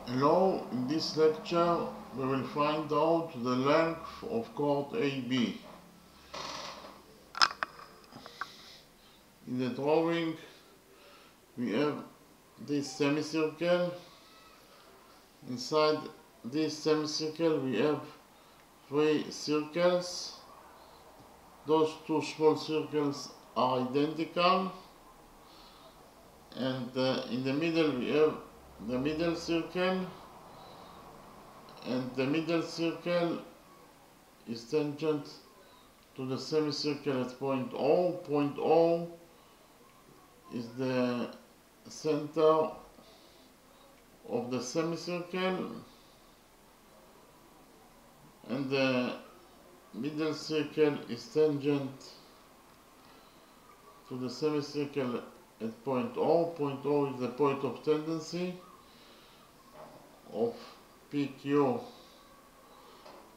Hello, in this lecture we will find out the length of chord AB. In the drawing we have this semicircle. Inside this semicircle we have three circles. Those two small circles are identical, and in the middle we have the middle circle, and the middle circle is tangent to the semicircle at point O. Point O is the center of the semicircle, and the middle circle is tangent to the semicircle at point O. Point O is the point of tendency of PQ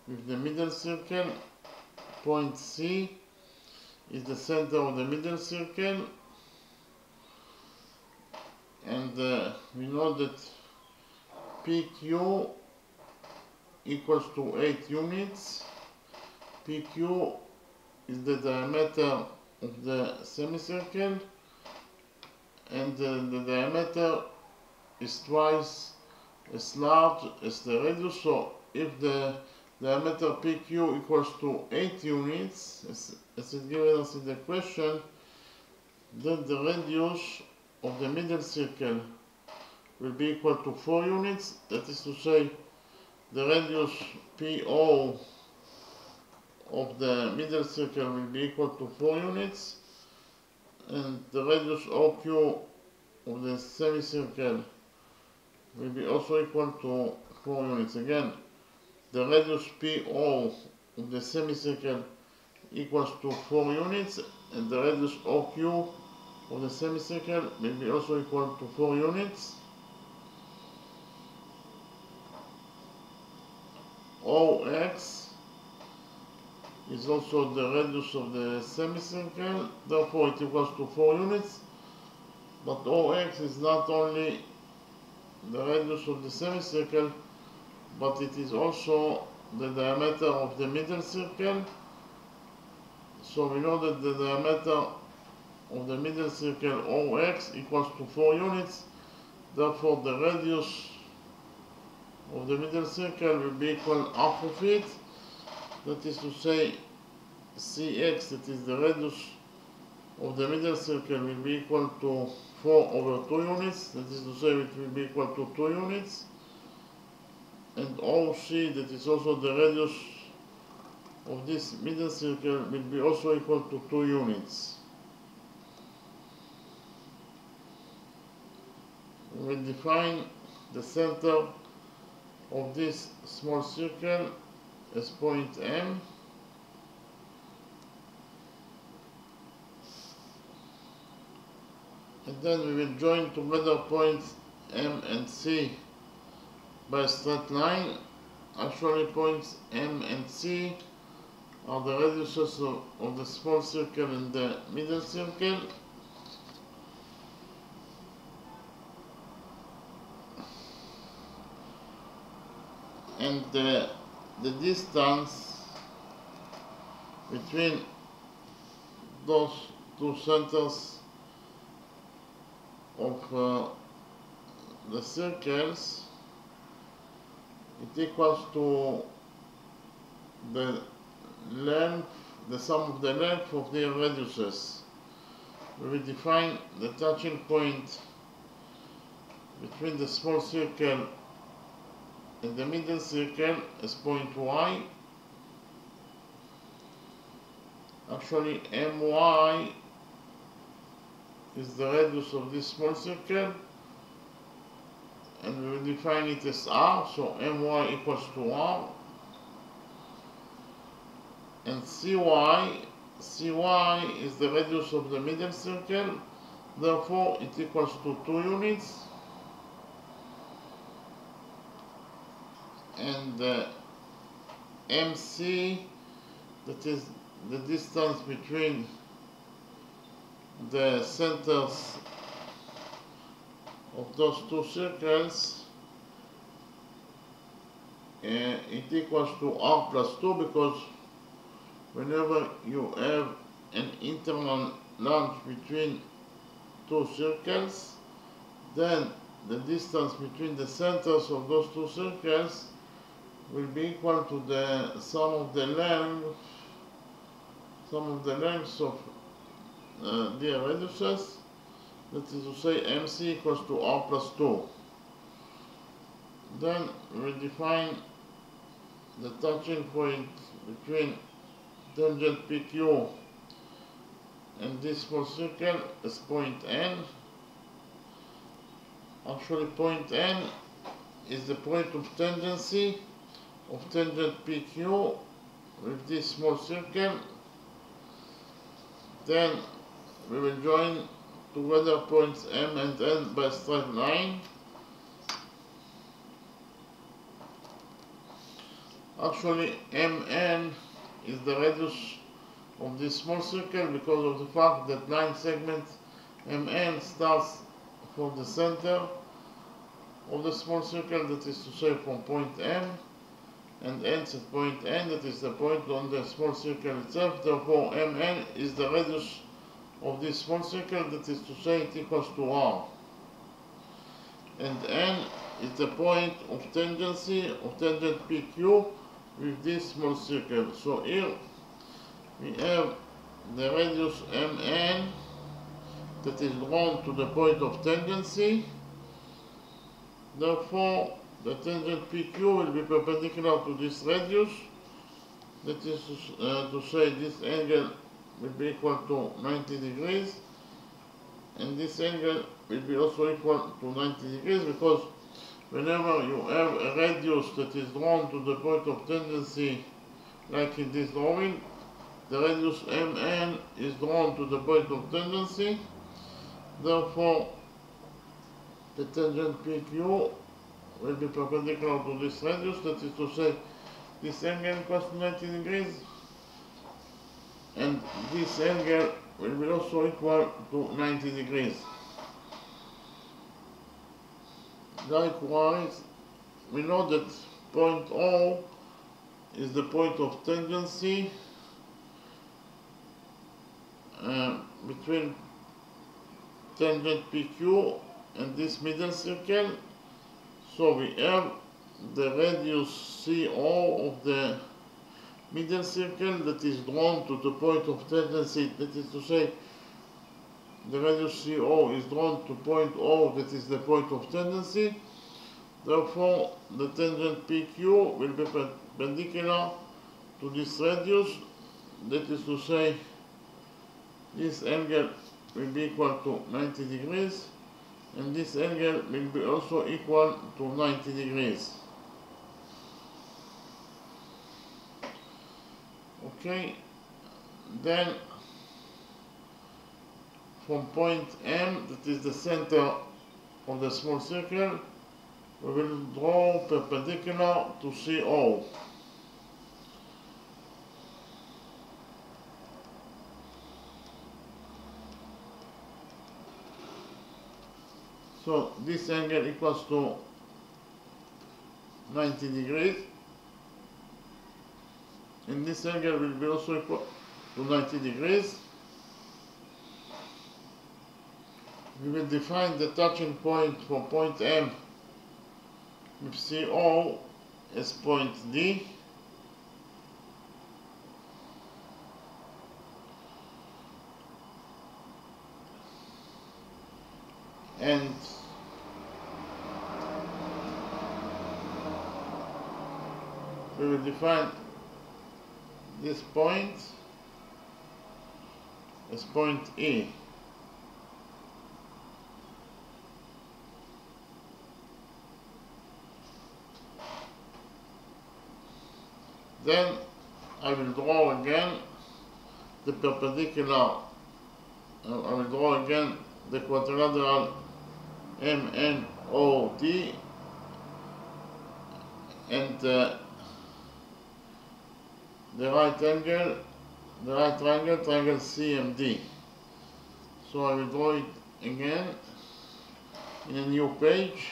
with the middle circle. Point C is the center of the middle circle, and we know that PQ equals to 8 units. PQ is the diameter of the semicircle, and the diameter is twice as large as the radius. So if the diameter PQ equals to 8 units, as it given us in the question, then the radius of the middle circle will be equal to 4 units. That is to say, the radius PO of the middle circle will be equal to 4 units, and the radius OQ of the semicircle will be also equal to 4 units. Again, the radius PO of the semicircle equals to 4 units, and the radius OQ of the semicircle will be also equal to 4 units. OX is also the radius of the semicircle, therefore it equals to 4 units. But OX is not only the radius of the semicircle, but it is also the diameter of the middle circle. So we know that the diameter of the middle circle OX equals to 4 units. Therefore the radius of the middle circle will be equal half of it. That is to say, CX, that is the radius of the middle circle, will be equal to 4 over 2 units. That is to say, it will be equal to 2 units. And OC, that is also the radius of this middle circle, will be also equal to 2 units. We will define the center of this small circle as point M, and then we will join together points M and C by a straight line. Actually, points M and C are the radiuses of the small circle and the middle circle. And the distance between those two centers of the circles, it equals to the length, the sum of the length of their radiuses. We will define the touching point between the small circle and the middle circle as point Y. Actually, MY is the radius of this small circle, and we will define it as R, so MY equals to R. And CY is the radius of the middle circle, therefore it equals to 2 units. And MC, that is the distance between the centers of those two circles, it equals to r plus 2, because whenever you have an internal length between two circles, then the distance between the centers of those two circles will be equal to the sum of the lengths of their radiuses. That is to say, MC equals to r plus 2. Then we define the touching point between tangent PQ and this small circle as point N. Actually, point N is the point of tangency of tangent PQ with this small circle. Then we will join together points M and N by a straight line. Actually, MN is the radius of this small circle because of the fact that line segment MN starts from the center of the small circle, that is to say from point M, and ends at point N, that is the point on the small circle itself. Therefore, MN is the radius of this small circle, that is to say it equals to R. And N is the point of tangency of tangent PQ with this small circle. So here we have the radius MN that is drawn to the point of tangency. Therefore, the tangent PQ will be perpendicular to this radius. That is to say this angle will be equal to 90 degrees, and this angle will be also equal to 90 degrees, because whenever you have a radius that is drawn to the point of tangency, like in this drawing, the radius MN is drawn to the point of tangency. Therefore, the tangent PQ will be perpendicular to this radius, that is to say this angle equals to 90 degrees, and this angle will be also equal to 90 degrees. Likewise, we know that point O is the point of tangency between tangent PQ and this middle circle. So we have the radius CO of the middle circle that is drawn to the point of tangency, that is to say the radius CO is drawn to point O, that is the point of tangency. Therefore, the tangent PQ will be perpendicular to this radius, that is to say this angle will be equal to 90 degrees, and this angle will be also equal to 90 degrees. Okay, then from point M, that is the center of the small circle, we will draw perpendicular to CO. So this angle equals to 90 degrees, and this angle will be also equal to 90 degrees. We will define the touching point for point M with CO as point D, and we will define this point as point E. Then I will draw again the perpendicular, I will draw again the quadrilateral MNOD, and the right triangle, triangle CMD. So I will draw it again in a new page.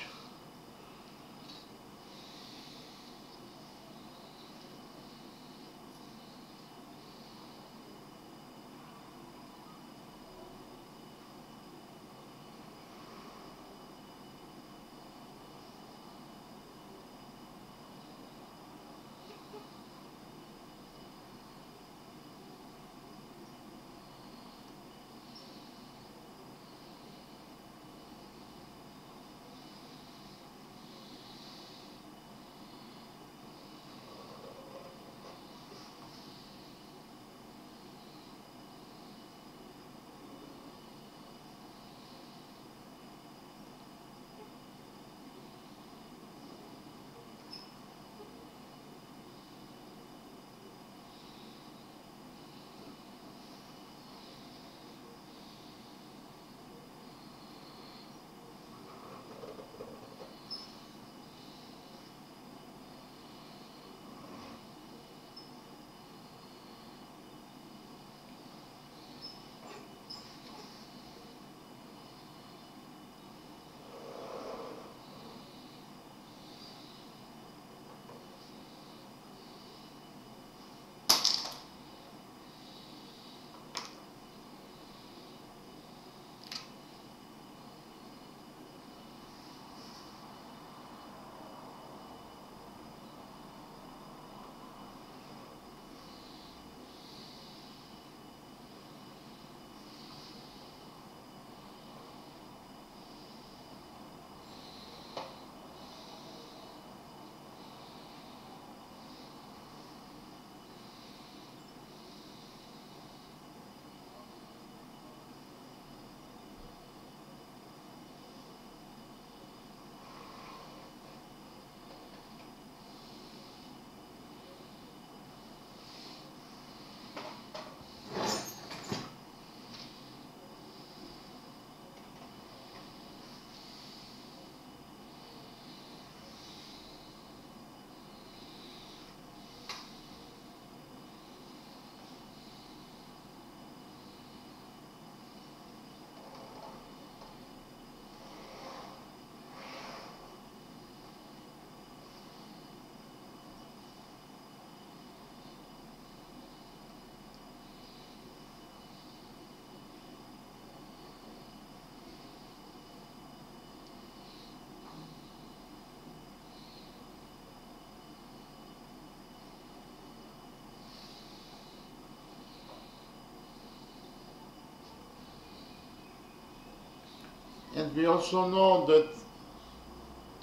And we also know that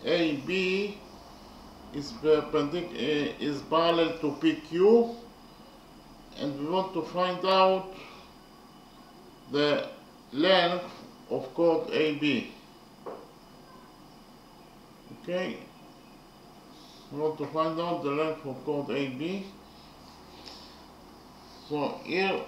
AB is parallel to PQ, and we want to find out the length of chord AB. Okay, we want to find out the length of chord AB. So here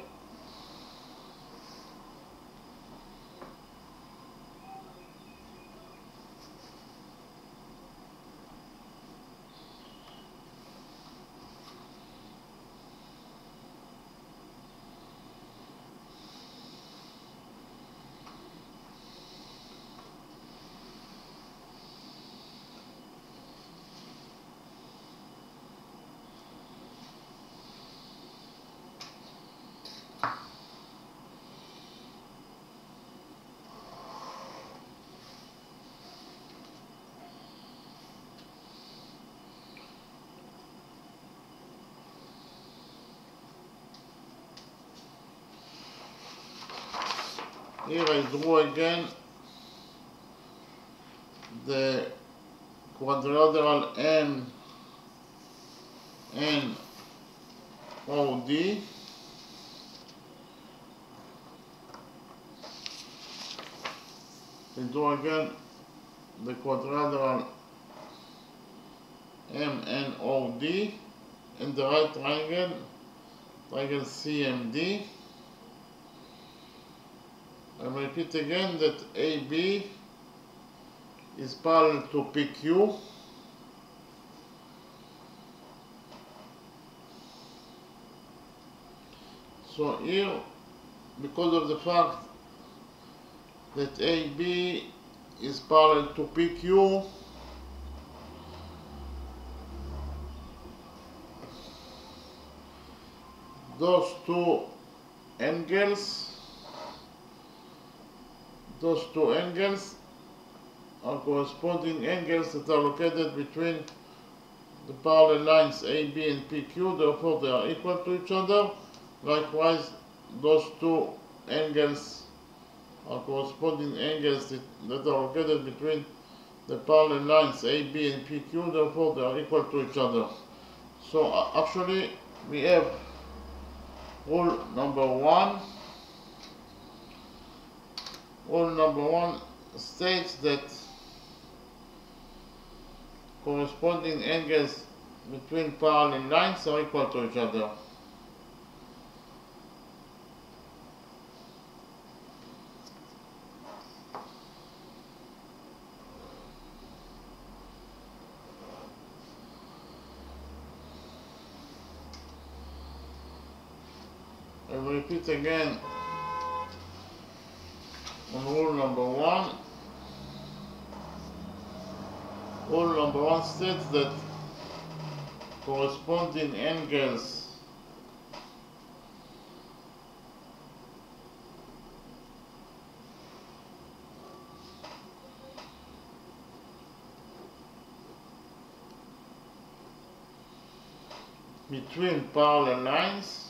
I draw again the quadrilateral MNOD. I draw again the quadrilateral MNOD and the right triangle CMD. I repeat again that AB is parallel to PQ. So here, because of the fact that AB is parallel to PQ, those two angles are corresponding angles that are located between the parallel lines AB and PQ, therefore they are equal to each other. Likewise, those two angles are corresponding angles that are located between the parallel lines AB and PQ, therefore they are equal to each other. So actually we have rule number one. Rule number one states that corresponding angles between parallel lines are equal to each other. I will repeat again on rule number one. Rule number one states that corresponding angles between parallel lines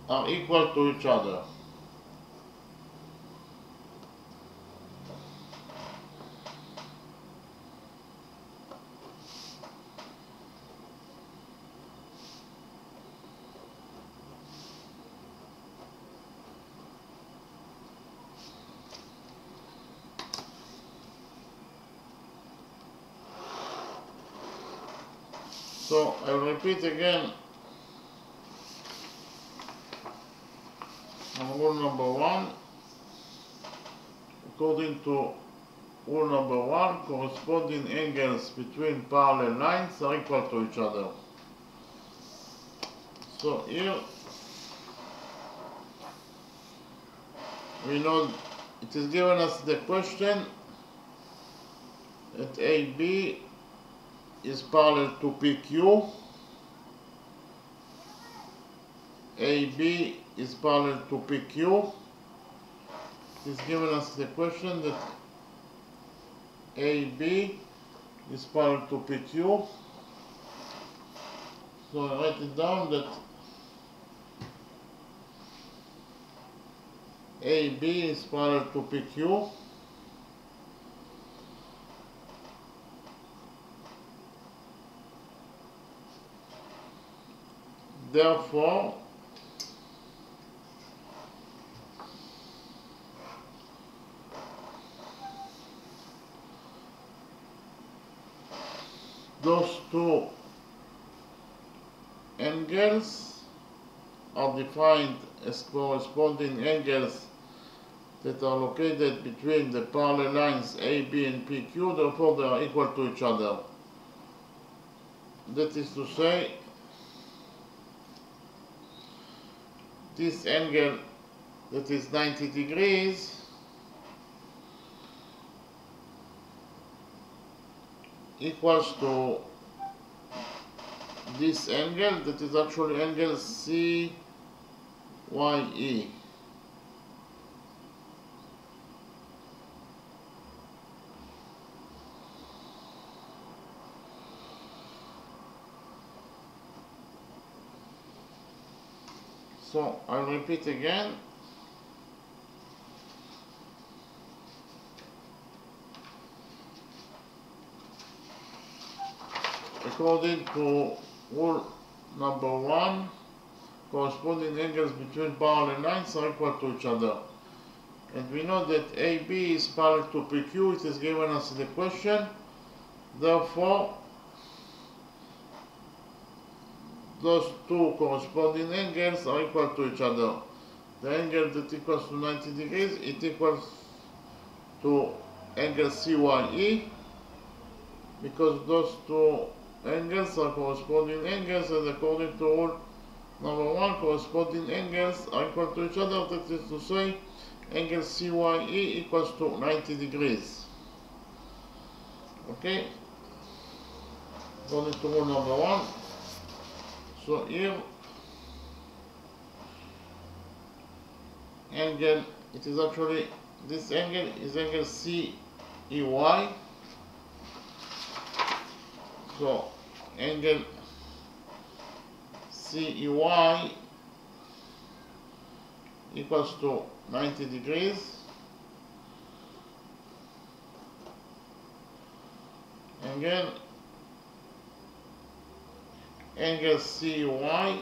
are equal to each other. So I repeat again on rule number one. According to rule number one, corresponding angles between parallel lines are equal to each other. So here we know it is given us the question that AB is parallel to PQ, AB is parallel to PQ, it is given us the question that AB is parallel to PQ. So I write it down that AB is parallel to PQ. Therefore, those two angles are defined as corresponding angles that are located between the parallel lines AB and PQ, therefore they are equal to each other. That is to say, this angle that is 90 degrees equals to this angle that is actually angle CYE. So I'll repeat again. According to rule number 1, corresponding angles between parallel lines are equal to each other. And we know that AB is parallel to PQ, it is given us in the question. Therefore, those two corresponding angles are equal to each other. The angle that equals to 90 degrees, it equals to angle CYE, because those two angles are corresponding angles, and according to rule number 1, corresponding angles are equal to each other. That is to say, angle CYE equals to 90 degrees. Okay? According to rule number 1. So here, angle, it is actually, this angle is angle CEY. So angle CEY equals to 90 degrees. Again, angle CY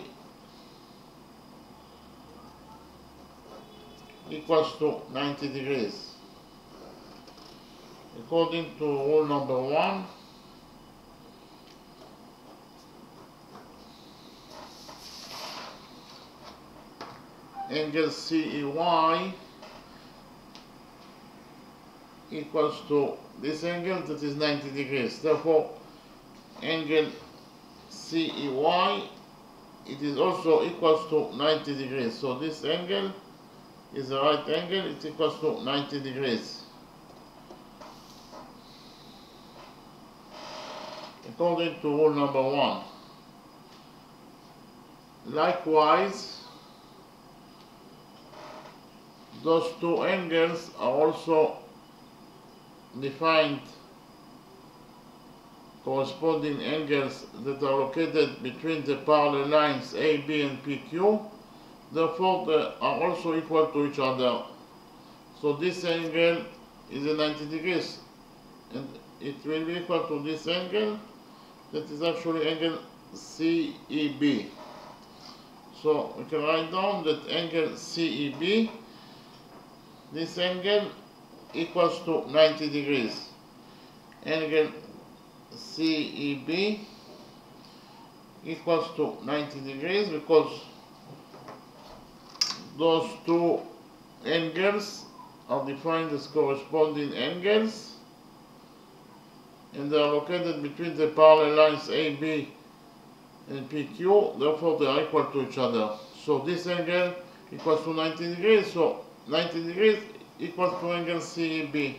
equals to 90 degrees. According to rule number 1, angle CEY equals to this angle that is 90 degrees. Therefore, angle CEY, it is also equals to 90 degrees. So this angle is a right angle, it equals to 90 degrees. According to rule number 1. Likewise, those two angles are also defined corresponding angles that are located between the parallel lines AB and PQ. Therefore, they are also equal to each other. So this angle is a 90 degrees, and it will be equal to this angle that is actually angle CEB. So we can write down that angle CEB, this angle equals to 90 degrees. Angle CEB equals to 90 degrees because those two angles are defined as corresponding angles, and they are located between the parallel lines AB and PQ, therefore they are equal to each other. So this angle equals to 90 degrees, so 90 degrees equals to angle CEB.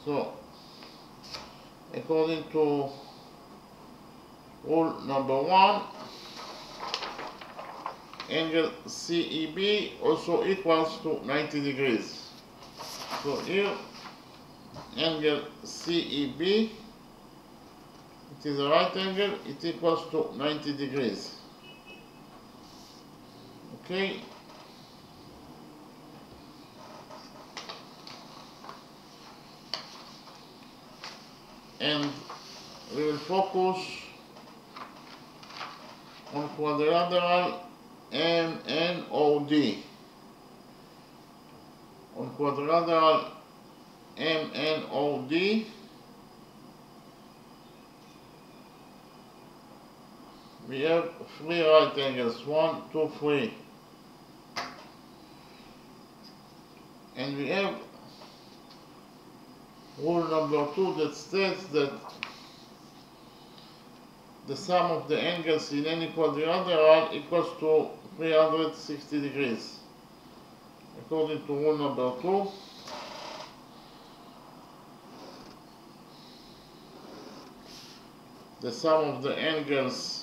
So according to rule number 1, angle CEB also equals to 90 degrees. So here, angle CEB, it is a right angle, it equals to 90 degrees. Okay. And we will focus on quadrilateral MNOD. On quadrilateral MNOD, we have three right angles, 1, 2, 3. And we have rule number 2 that states that the sum of the angles in any quadrilateral equals to 360 degrees. According to rule number 2, the sum of the angles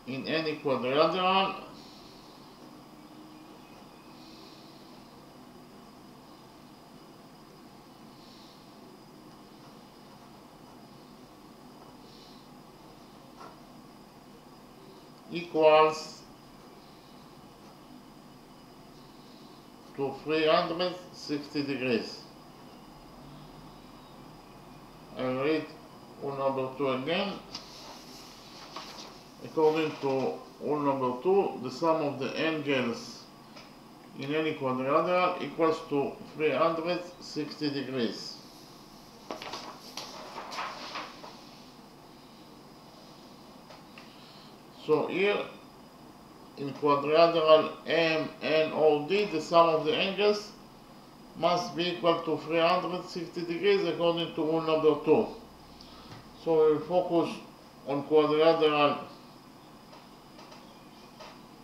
in any quadrilateral equals to 360 degrees. I will read rule number 2 again. According to rule number 2, the sum of the angles in any quadrilateral equals to 360 degrees. So here, in quadrilateral MNOD, the sum of the angles must be equal to 360 degrees according to rule number 2. So we will focus on quadrilateral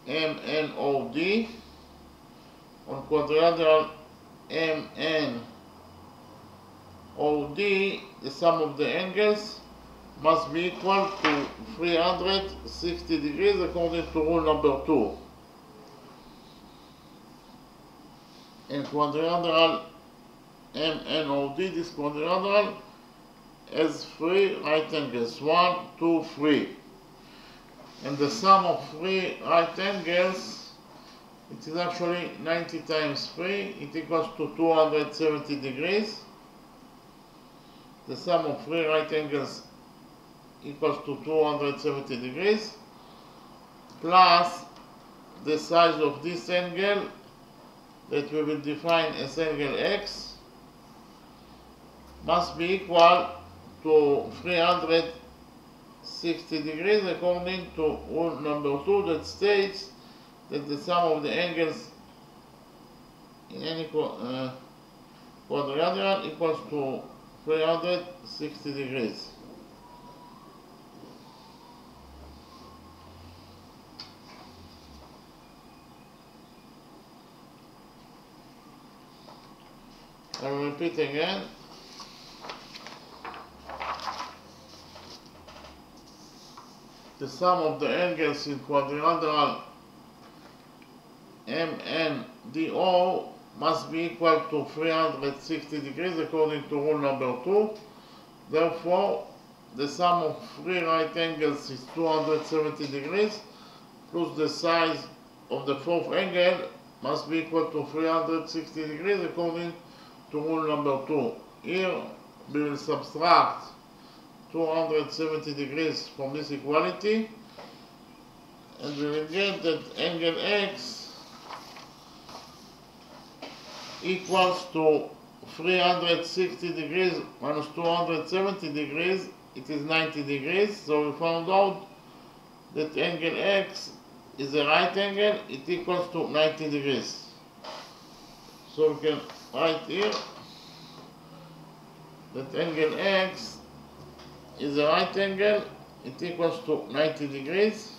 MNOD. On quadrilateral MNOD, the sum of the angles must be equal to 360 degrees according to rule number 2. In quadrilateral MNOD, this quadrilateral has three right angles, 1, 2, 3. And the sum of three right angles, it is actually 90 times 3, it equals to 270 degrees. The sum of three right angles equals to 270 degrees, plus the size of this angle that we will define as angle X must be equal to 360 degrees according to rule number 2 that states that the sum of the angles in any quadrilateral equals to 360 degrees. I will repeat again. The sum of the angles in quadrilateral MNDO must be equal to 360 degrees according to rule number 2. Therefore, the sum of three right angles is 270 degrees plus the size of the fourth angle must be equal to 360 degrees according to rule number 2. Here we will subtract 270 degrees from this equality and we will get that angle X equals to 360 degrees minus 270 degrees, it is 90 degrees. So we found out that angle X is a right angle, it equals to 90 degrees. So we can write here that angle X is a right angle, it equals to 90 degrees.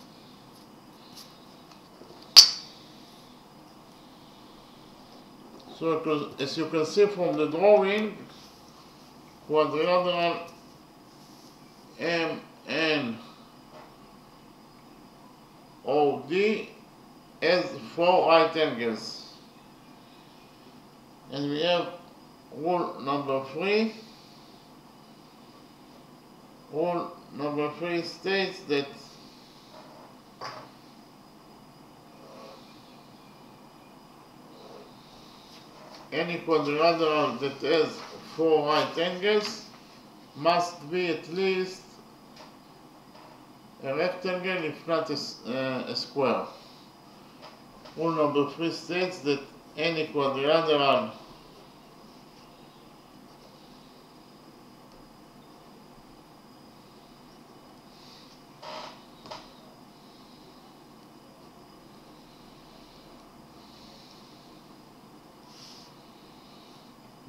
So as you can see from the drawing, quadrilateral MNOD has 4 right angles. And we have rule number 3. Rule number 3 states that any quadrilateral that has 4 right angles must be at least a rectangle, if not a square. Rule number 3 states that any quadrilateral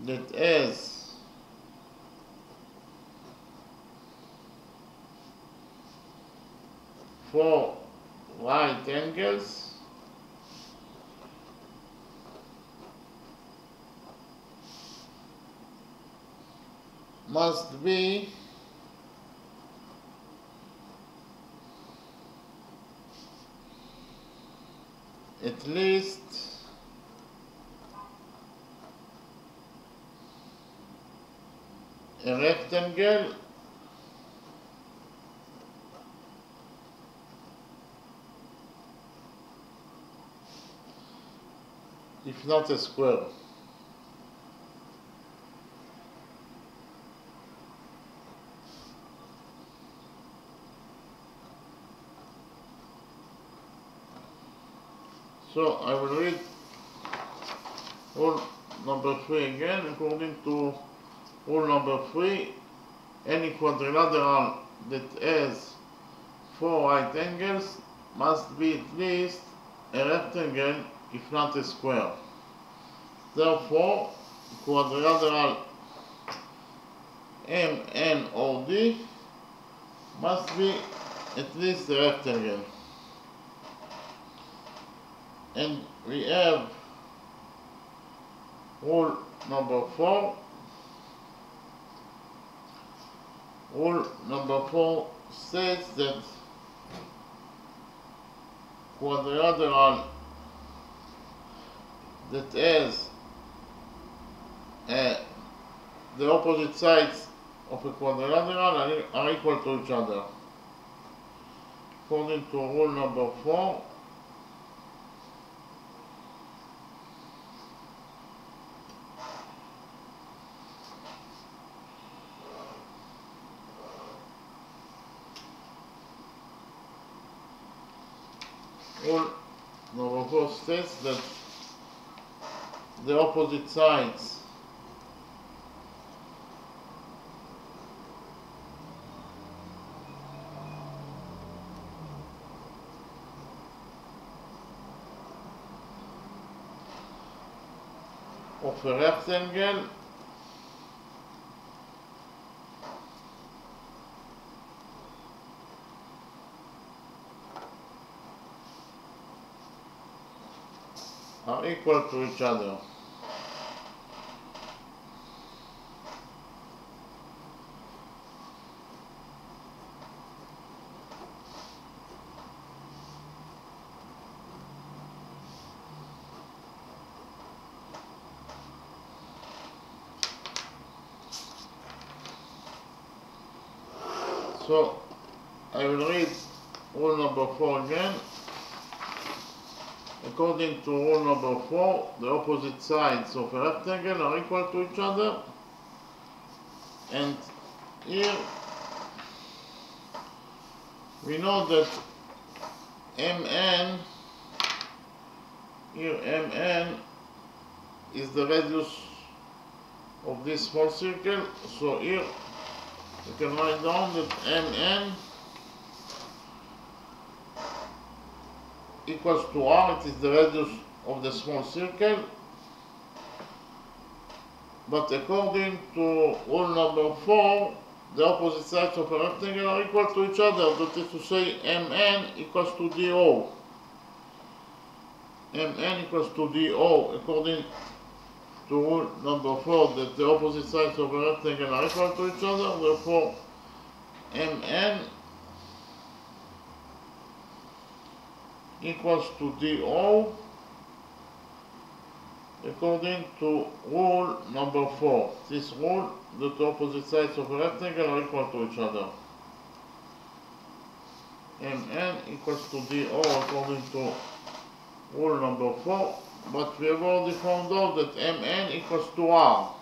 that has 4 right angles must be at least a rectangle if not a square. So I will read rule number 3 again. According to rule number 3, any quadrilateral that has 4 right angles must be at least a rectangle, if not a square. Therefore, quadrilateral MNOD must be at least a rectangle. And we have rule number 4. Rule number 4 states that quadrilateral that has the opposite sides of a quadrilateral are equal to each other. According to rule number 4, rule number 4 states that the opposite sides of a rectangle are equal to each other. So I will read rule number 4 again. According to rule number 4, the opposite sides of a rectangle are equal to each other. And here we know that MN, here MN is the radius of this small circle. So here you can write down that MN equals to R. It is the radius of the small circle. But according to rule number 4, the opposite sides of a rectangle are equal to each other. That is to say, MN equals to DO. MN equals to DO according to rule number 4, that the opposite sides of a rectangle are equal to each other. Therefore, MN equals to DO according to rule number 4. This rule, that the opposite sides of a rectangle are equal to each other. MN equals to DO according to rule number 4, but we have already found out that MN equals to R.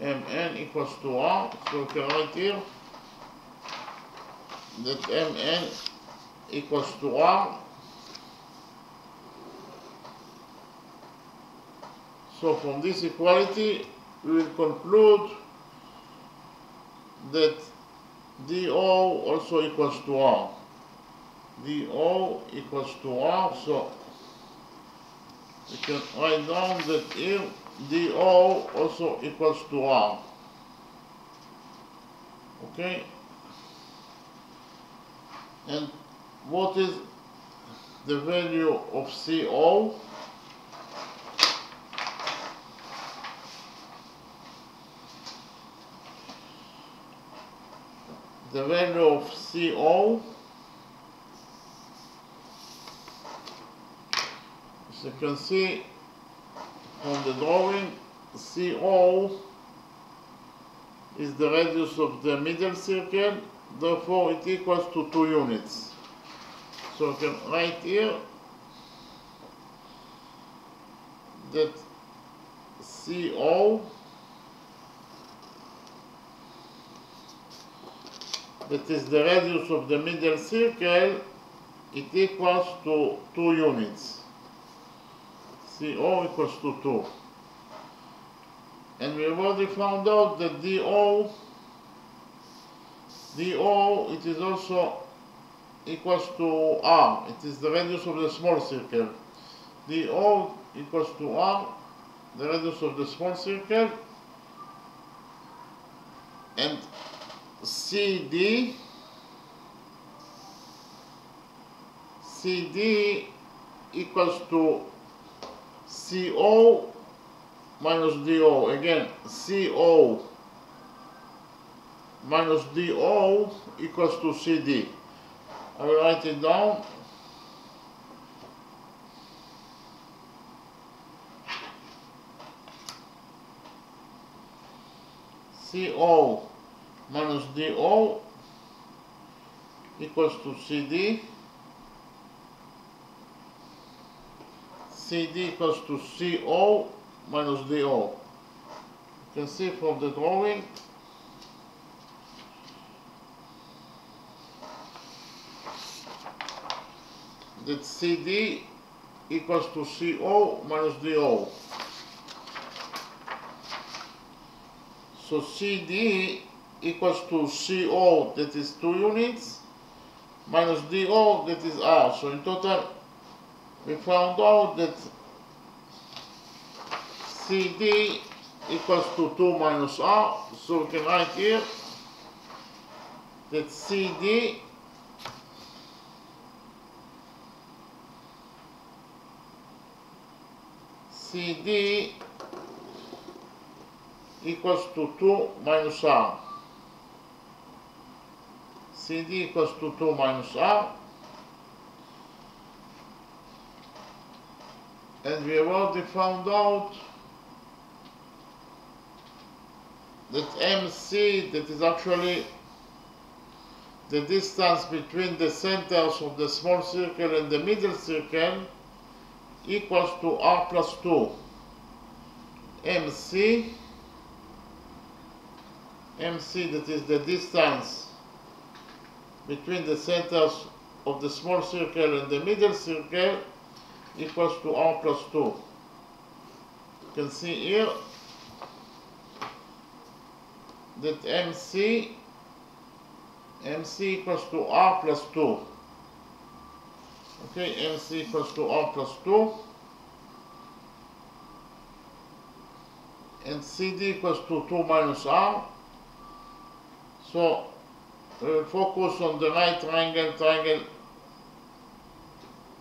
MN equals to R, so we can write here that MN equals to R. So from this equality, we will conclude that DO also equals to R. DO equals to R, so we can write down that here DO also equals to R. Okay? And what is the value of CO? The value of CO, as you can see from the drawing, CO is the radius of the middle circle, therefore it equals to 2 units. So I can write here that CO, that is the radius of the middle circle, it equals to 2 units. CO equals to 2. And we have already found out that DO, it is also equals to R. It is the radius of the small circle. DO equals to R, the radius of the small circle. And CD equals to CO minus DO. Again, CO minus DO equals to CD. I will write it down. CO minus DO equals to CD. CD equals to CO minus DO. You can see from the drawing that CD equals to CO minus DO. So CD equals to CO, that is 2 units, minus DO, that is R. So in total, we found out that CD equals to 2 minus R. So we can write here that CD equals to 2 minus R. CD equals to 2 minus R. And we have already found out that MC, that is actually the distance between the centers of the small circle and the middle circle, equals to R plus 2. MC, that is the distance between the centers of the small circle and the middle circle, equals to R plus 2. You can see here that MC equals to R plus 2. Okay, MC equals to R plus 2. And CD equals to 2 minus R. So we will focus on the right triangle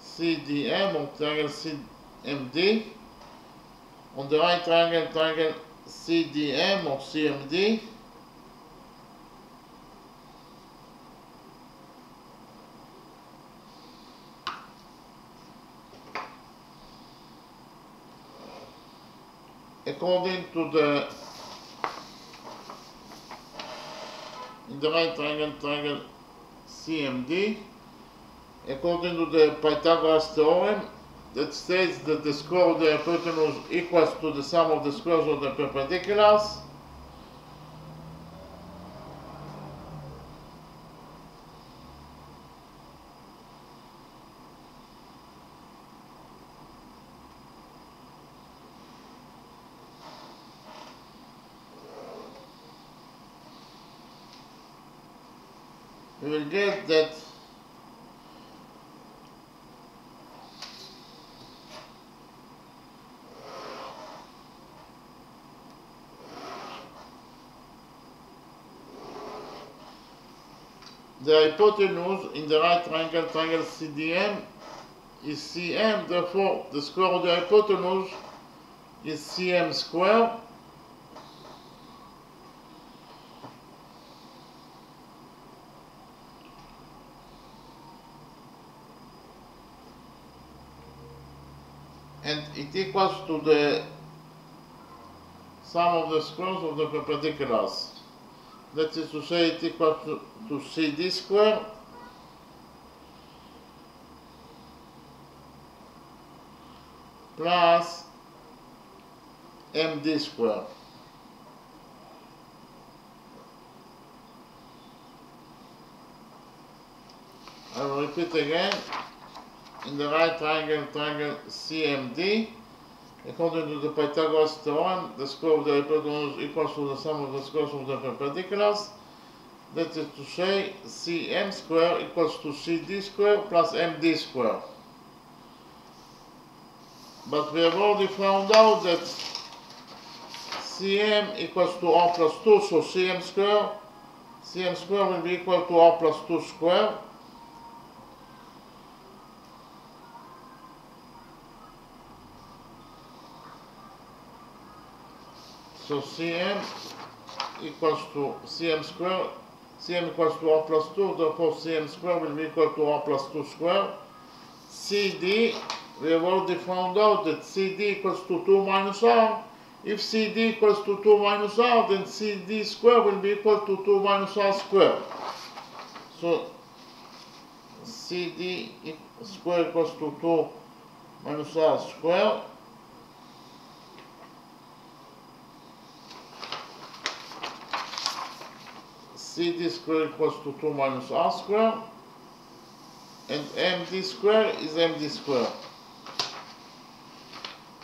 CDM or triangle CMD. on the right triangle, triangle CDM or CMD. According to in the right triangle, triangle CMD, according to the Pythagoras theorem, that states that the square of the hypotenuse equals to the sum of the squares of the perpendiculars. We will get that the hypotenuse in the right triangle, triangle CDM is CM, therefore the square of the hypotenuse is CM squared. And it equals to the sum of the squares of the perpendiculars. That is to say, it equals to CD squared plus MD squared. I will repeat again. In the right triangle, triangle CMD, according to the Pythagoras theorem, the square of the hypotenuse equals to the sum of the squares of the perpendiculars. That is to say, CM square equals to CD square plus MD square. But we have already found out that CM equals to R plus 2, so CM square will be equal to R plus 2 square. So CM equals to CM square, CM equals to R plus 2, therefore CM square will be equal to R plus 2 square. CD, we have already found out that CD equals to 2 minus R. If CD equals to 2 minus R, then CD square will be equal to 2 minus R square. So CD square equals to 2 minus R square. CD square equals to 2 minus R square, and MD square is MD square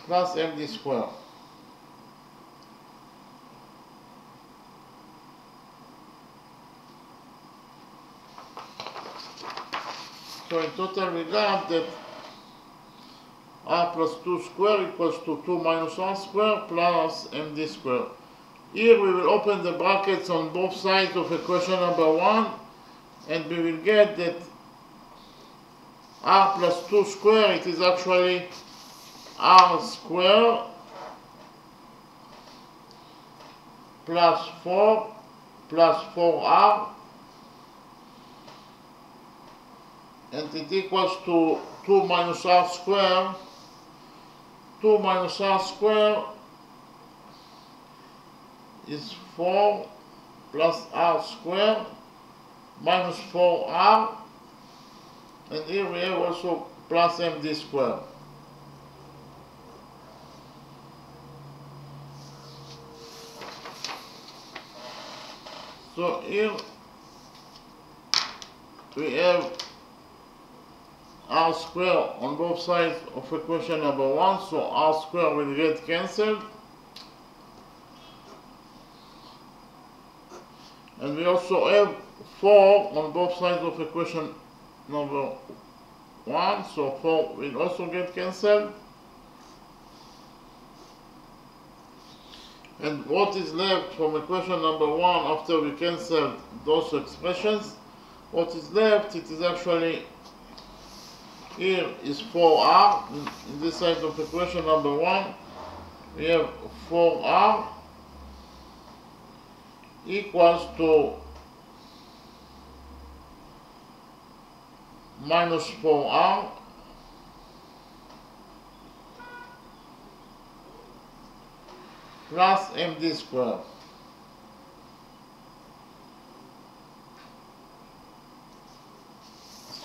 plus MD square. So in total we got that R plus 2 square equals to 2 minus R square plus MD square. Here we will open the brackets on both sides of equation number 1, and we will get that R plus 2 square, it is actually R square plus 4 plus 4R, and it equals to 2 minus R square. 2 minus R square is 4 plus R square minus 4R, and here we have also plus MD square. So here we have R square on both sides of equation number 1, so R square will get cancelled. And we also have 4 on both sides of equation number 1, so 4 will also get cancelled. And what is left from equation number 1 after we cancel those expressions? What is left, it is actually, here is 4R in this side of equation number 1, we have 4r equals to minus 4r plus md squared.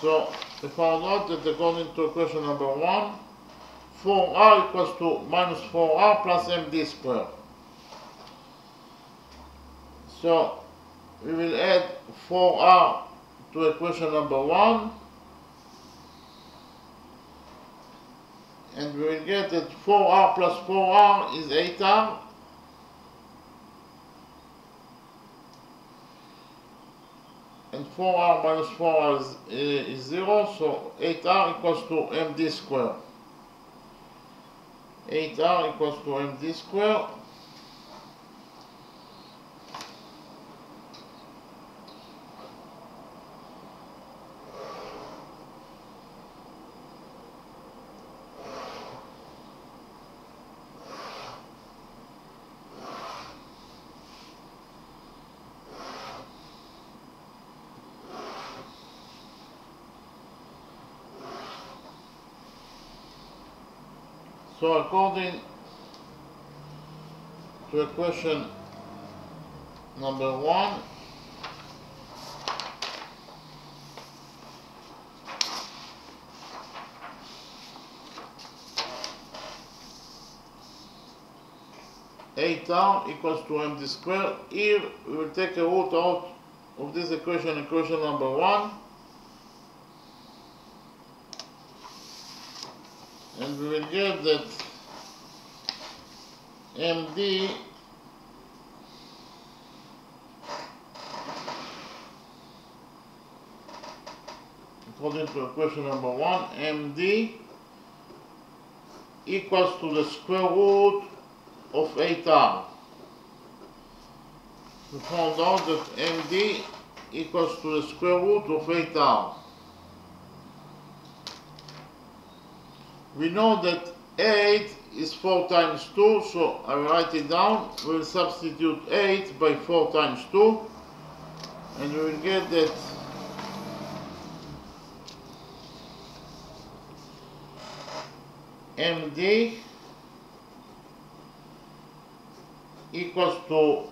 So we found out that according to equation number 1, 4r equals to minus 4r plus md squared. So we will add 4r to equation number 1, and we will get that 4r plus 4r is 8r, and 4r minus 4r is 0, so 8r equals to md squared. 8r equals to md squared. So according to equation number 1, eight r equals to md squared. Here we will take a root out of this equation, equation number 1, and we will get that md according to equation number 1, md equals to the square root of 8r. We found out that md equals to the square root of 8r. We know that 8 is 4 times 2, so I will write it down. We will substitute 8 by 4 times 2, and we will get that md equals to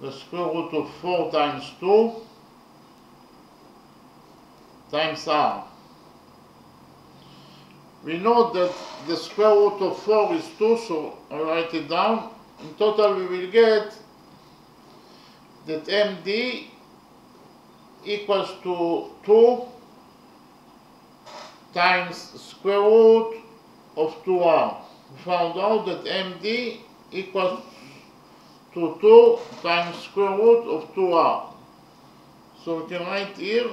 the square root of 4 times 2 times r. We know that the square root of 4 is 2, so I'll write it down. In total we will get that md equals to 2 times square root of 2r. We found out that md equals to 2 times square root of 2r. So we can write here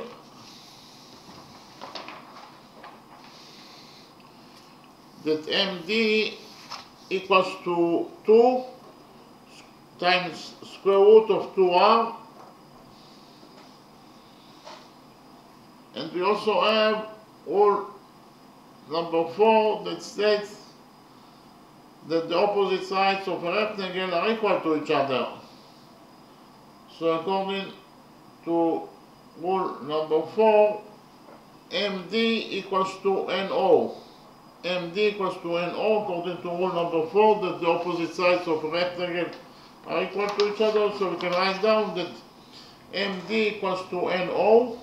that md equals to 2 times square root of 2r, and we also have rule number 4 that states that the opposite sides of a rectangle are equal to each other. So according to rule number 4, md equals to no. md equals to no according to rule number 4, that the opposite sides of a rectangle are equal to each other. So we can write down that md equals to no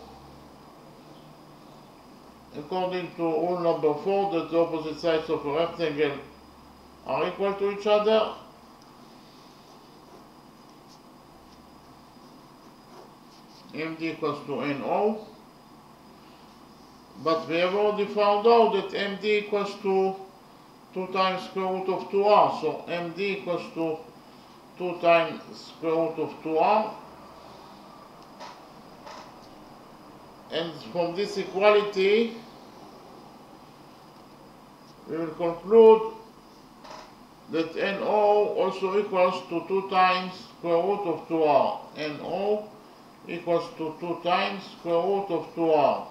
according to rule number 4, that the opposite sides of a rectangle are equal to each other. md equals to no. But we have already found out that md equals to 2 times square root of 2r. So md equals to 2 times square root of 2r. And from this equality, we will conclude that no also equals to 2 times square root of 2r. no equals to 2 times square root of 2r.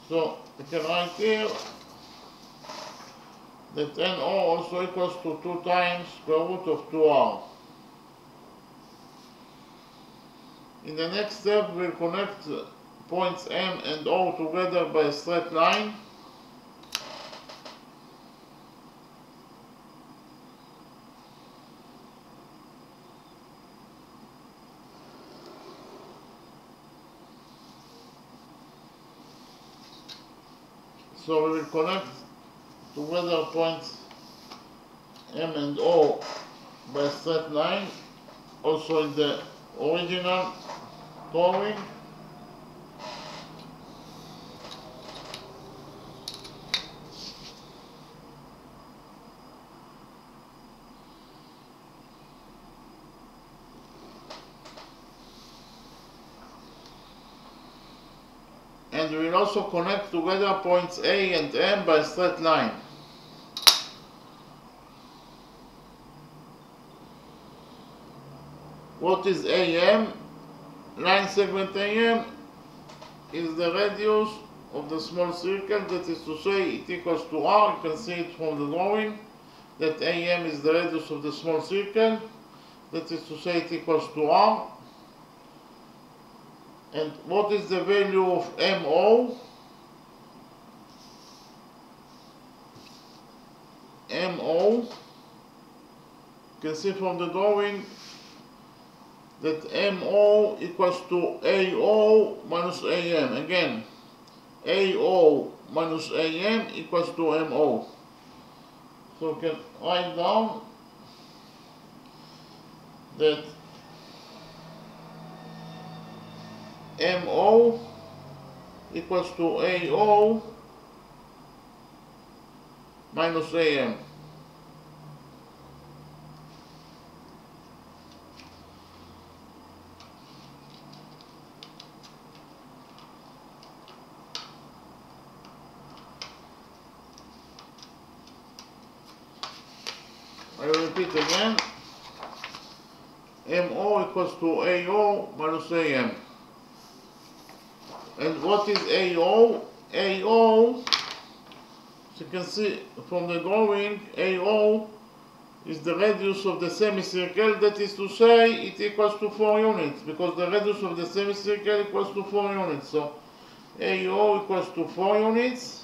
So we can write here that NO also equals to 2 times square root of 2R. In the next step, we'll connect points M and O together by a straight line. So we will connect together points M and O by a straight line, also in the original drawing. And we will also connect together points A and M by a straight line. What is AM? Line segment AM is the radius of the small circle, that is to say it equals to R. You can see it from the drawing that AM is the radius of the small circle, that is to say it equals to R. And what is the value of MO? MO, you can see from the drawing that MO equals to AO minus AM. Again, AO minus AM equals to MO. So we can write down that MO equals to AO minus AM. I will repeat again. MO equals to AO minus AM. And what is AO? AO, as you can see from the drawing, AO is the radius of the semicircle, that is to say it equals to 4 units, because the radius of the semicircle equals to 4 units. So AO equals to 4 units.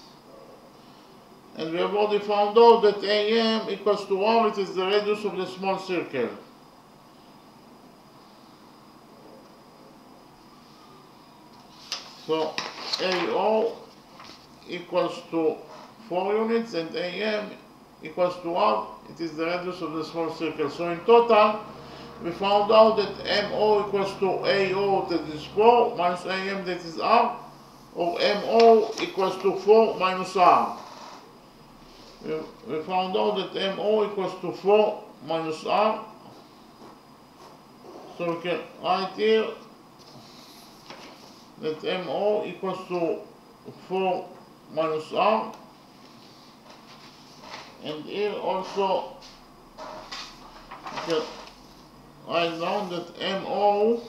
And we have already found out that AM equals to R, it is the radius of the small circle. So AO equals to 4 units and AM equals to R, it is the radius of the small circle. So in total, we found out that MO equals to AO, that is 4, minus AM, that is R, or MO equals to 4 minus R. We found out that MO equals to 4 minus R. So we can write here that MO equals to 4 minus R. And here also we can write down that MO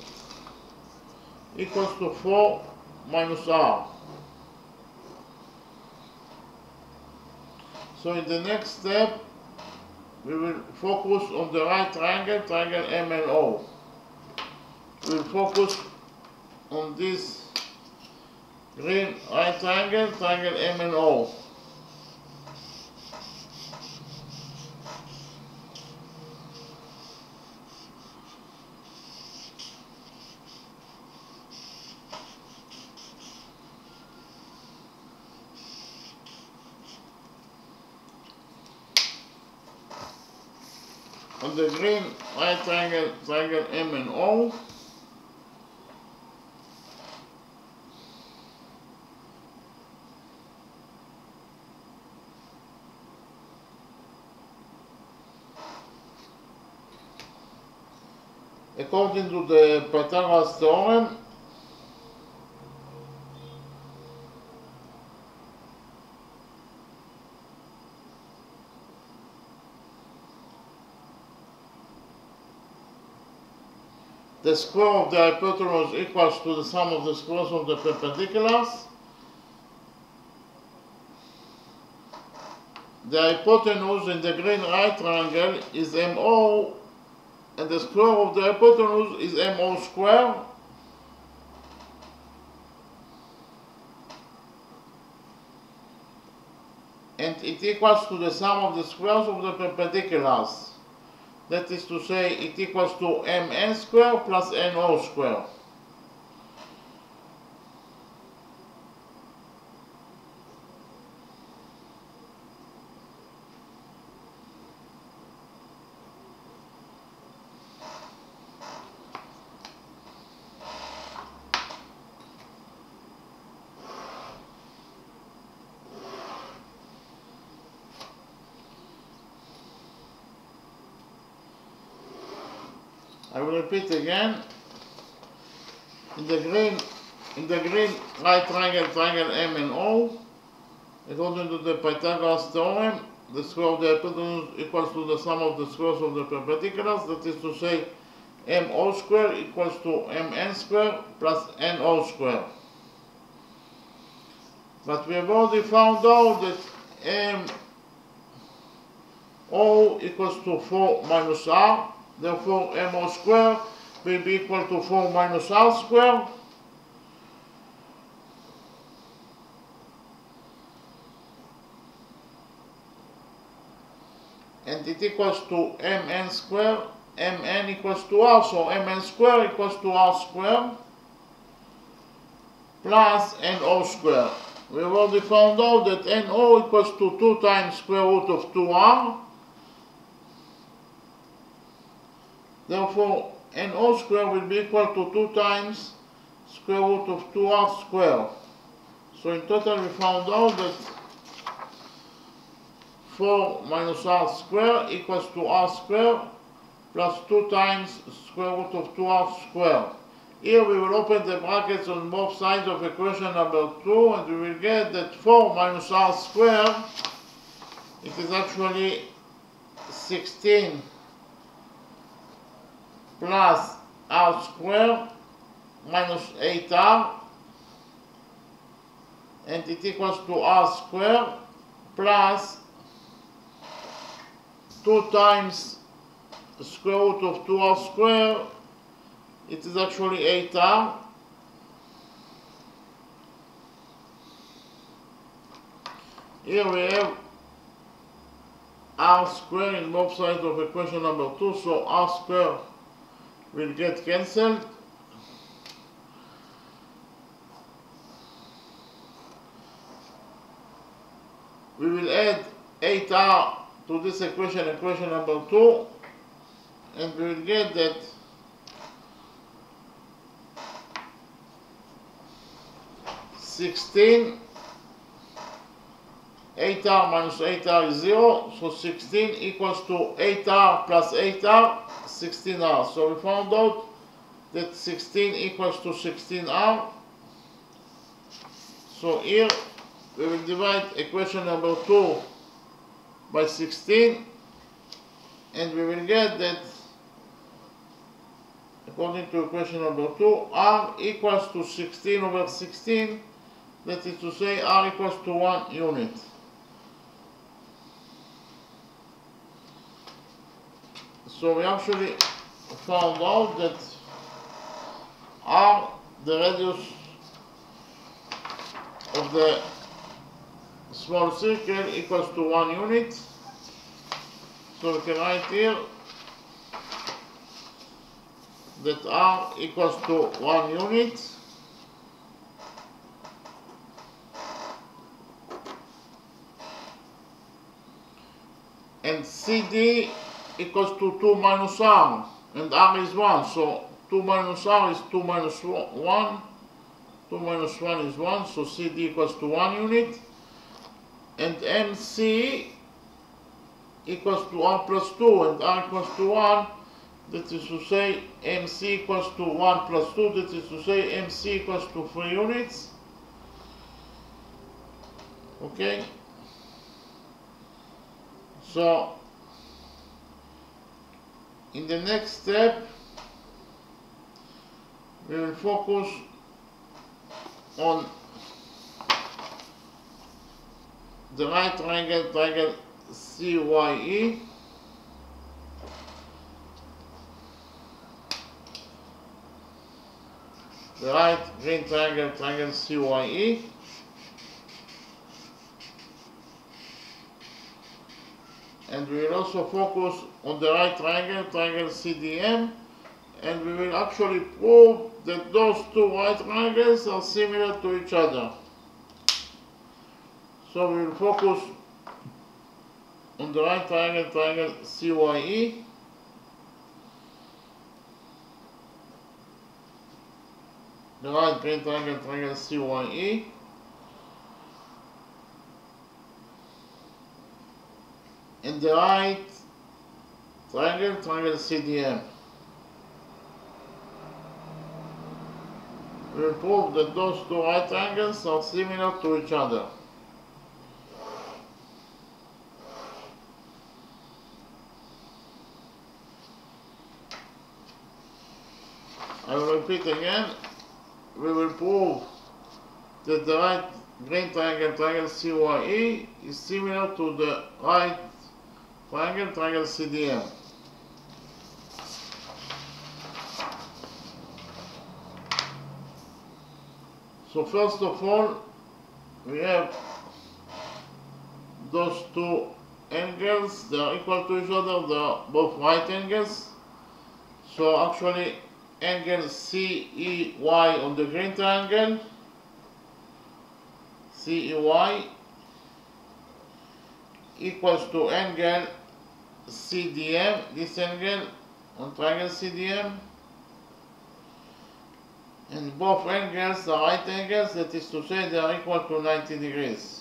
equals to 4 minus R. So in the next step, we will focus on the right triangle, triangle MNO. We will focus on this green right triangle, triangle MNO. On the green right triangle, triangle MNO, according to the Pythagoras theorem, the square of the hypotenuse equals to the sum of the squares of the perpendiculars. the hypotenuse in the green right triangle is MO, and the square of the hypotenuse is MO square. And it equals to the sum of the squares of the perpendiculars. That is to say, it equals to MN square plus NO square. I will repeat again. In the green right triangle M and O, according to the Pythagoras theorem, the square of the hypotenuse equals to the sum of the squares of the perpendiculars. That is to say, MO square equals to MN square plus NO square. But we have already found out that MO equals to 4 minus R. Therefore, MO square will be equal to 4 minus R square. And it equals to MN square. MN equals to R, so MN square equals to R square plus NO square. We have already found out that NO equals to 2 times square root of 2R. Therefore, NO square will be equal to 2 times square root of 2R square. So in total we found out that 4 minus R square equals to R square plus 2 times square root of 2R square. Here we will open the brackets on both sides of equation number 2, and we will get that 4 minus R square, it is actually 16 plus R square minus 8R, and it equals to R square plus 2 times the square root of 2R square, it is actually 8R. Here we have R square in both sides of equation number 2, so R square will get cancelled. We will add 8R to this equation, equation number 2, and we will get that 16, 8R minus 8R is 0, so 16 equals to 8R plus 8R, 16R. So we found out that 16 equals to 16R. So here we will divide equation number 2 by 16, and we will get that, according to equation number 2, R equals to 16 over 16, that is to say R equals to 1 unit. So we actually found out that R, the radius of the small circle, equals to 1 unit. So we can write here that R equals to 1 unit. And CD equals to 2 minus R, and R is 1, so 2 minus R is 2 minus 1, 2 minus 1 is 1, so CD equals to 1 unit, and MC equals to R plus 2, and R equals to 1, that is to say MC equals to 1 plus 2, that is to say MC equals to 3 units. Okay? So, in the next step, we will focus on the right triangle CYE, the right green triangle, triangle CYE, and we will also focus on the right triangle, triangle CDM, and we will actually prove that those two right triangles are similar to each other. So we will focus on the right triangle, triangle CYE, the right green triangle, triangle CYE, and the right triangle, triangle CDM. We will prove that those two right triangles are similar to each other. I will repeat again. We will prove that the right green triangle, triangle CYE is similar to the right triangle, triangle CDM. So first of all, we have those two angles, they are equal to each other, they are both right angles. So actually angle CEY on the green triangle, CEY equals to angle CDM, this angle on triangle CDM, and both angles are right angles, that is to say they are equal to 90 degrees.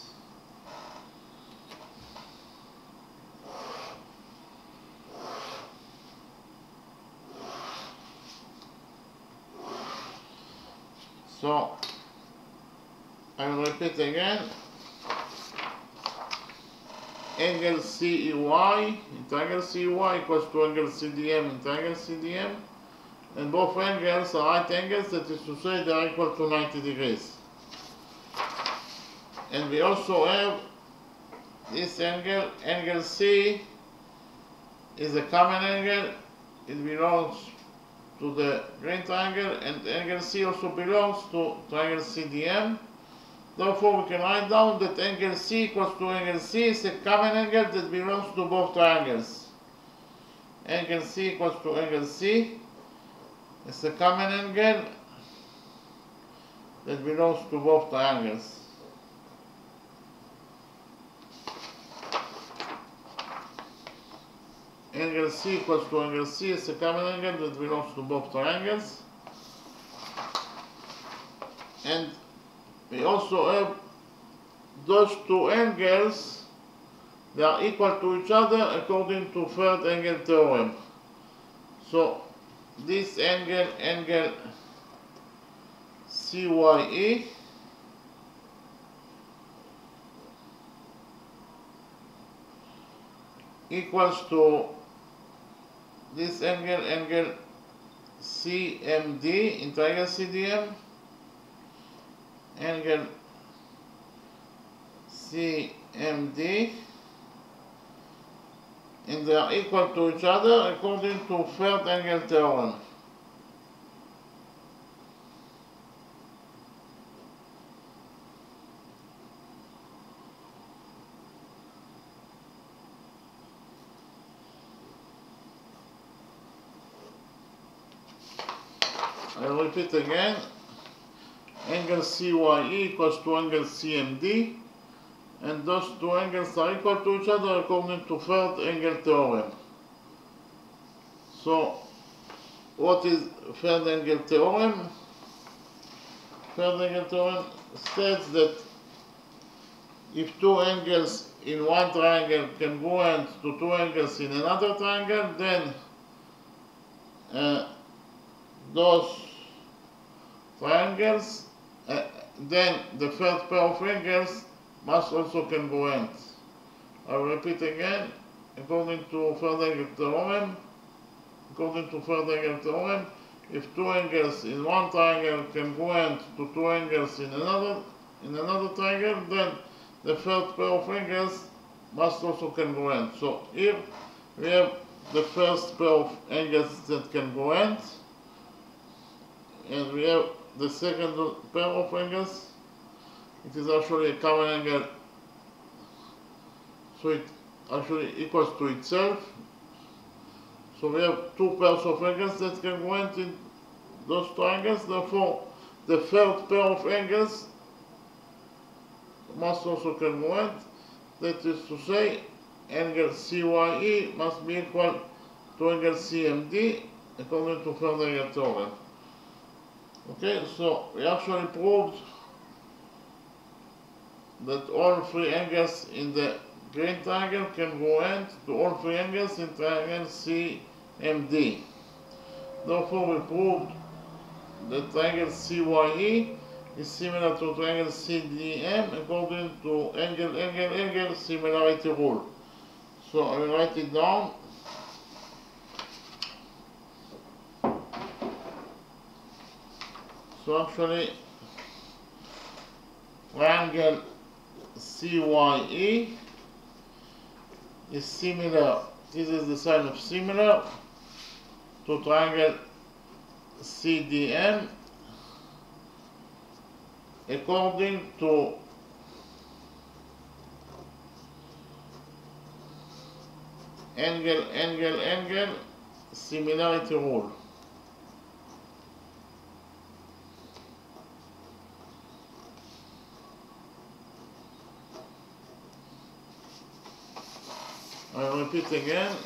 So I will repeat again. Angle CEY in triangle CEY equals to angle CDM in triangle CDM, and both angles are right angles, that is to say they are equal to 90 degrees. And we also have this angle, angle C is a common angle, it belongs to the green triangle, and angle C also belongs to triangle CDM. Therefore, we can write down that angle C equals to angle C is a common angle that belongs to both triangles. Angle C equals to angle C is a common angle that belongs to both triangles. Angle C equals to angle C is a common angle that belongs to both triangles. And we also have those two angles, they are equal to each other according to third angle theorem. So this angle, angle CYE, equals to this angle, angle CMD in triangle CDM, angle CMD, and they are equal to each other according to third angle theorem. I will repeat again. Angle CYE equals to angle CMD, and those two angles are equal to each other according to third angle theorem. So, what is third angle theorem? Third angle theorem states that if two angles in one triangle congruent to two angles in another triangle, then those triangles, then the third pair of angles must also congruent. I will repeat again. According to third angle theorem, if two angles in one triangle congruent to two angles in another triangle, then the third pair of angles must also congruent. So here we have the first pair of angles that congruent, and we have the second pair of angles. It is actually a common angle, so it actually equals to itself. So we have two pairs of angles that congruent in those two angles. Therefore, the third pair of angles must also congruent. That is to say, angle CYE must be equal to angle CMD according to third angle theorem. Okay, so we actually proved that all three angles in the green triangle congruent to all three angles in triangle CMD. Therefore, we proved that triangle CYE is similar to triangle CDM according to angle similarity rule. So I will write it down. So actually, triangle CYE is similar, this is the sign of similar, to triangle CDM according to angle similarity rule. I repeat again.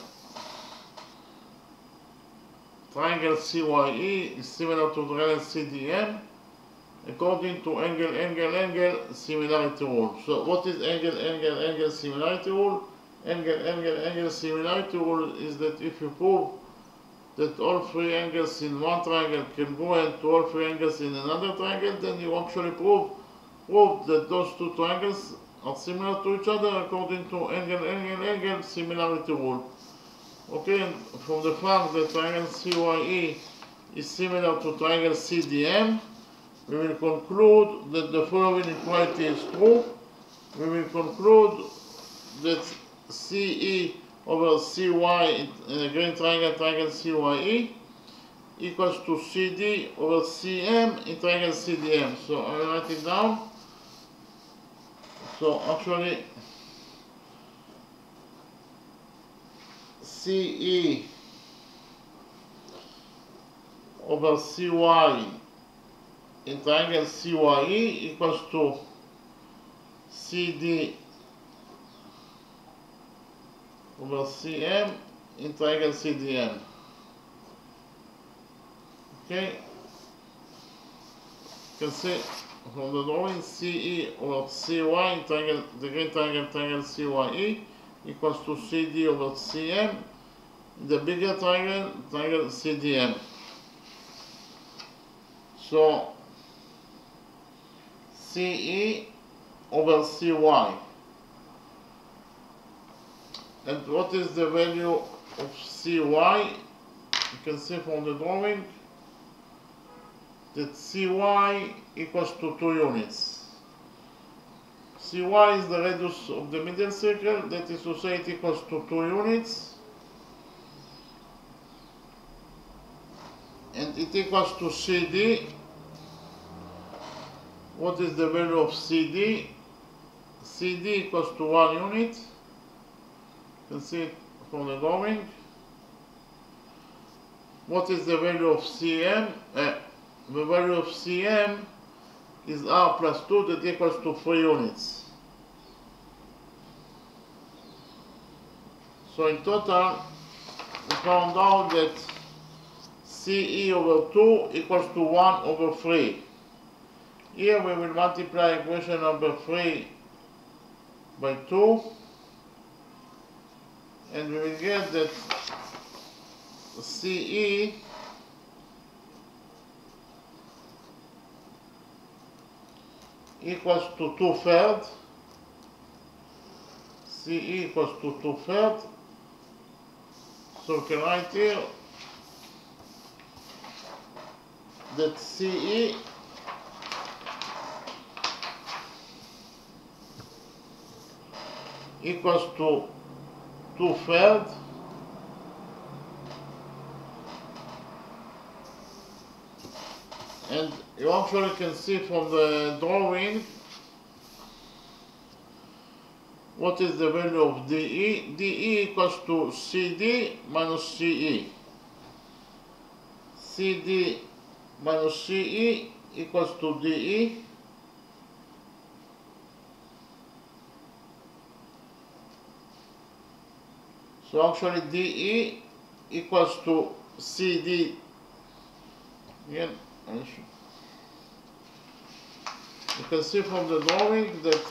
Triangle CYE is similar to triangle CDM according to angle similarity rule. So what is angle similarity rule? Angle similarity rule is that if you prove that all three angles in one triangle congruent to all three angles in another triangle, then you actually prove that those two triangles are similar to each other according to angle similarity rule. Okay, and from the fact that triangle CYE is similar to triangle CDM, we will conclude that the following equality is true. We will conclude that CE over CY in a green triangle CYE equals to CD over CM in triangle CDM. So I will write it down. So actually, CE over CY in triangle CYE equals to CD over CM in triangle CDM. Okay, you can see from the drawing CE over CY in triangle, the green triangle CYE equals to CD over CM, the bigger triangle CDM. So CE over CY. And what is the value of CY? You can see from the drawing that CY equals to 2 units. CY is the radius of the middle circle, that is to say it equals to 2 units. And it equals to CD. What is the value of CD? CD equals to 1 unit. You can see it from the drawing. What is the value of CM? The value of CM is R plus 2, that equals to 3 units. So in total, we found out that CE over 2 equals to 1 over 3. Here we will multiply equation number 3 by 2, and we will get that CE equals to 2/3. CE equals to 2/3. So we can write here that CE equals to 2/3. And you actually can see from the drawing what is the value of DE. DE equals to CD minus CE. CD minus CE equals to DE. So actually DE equals to CD. Again, you can see from the drawing that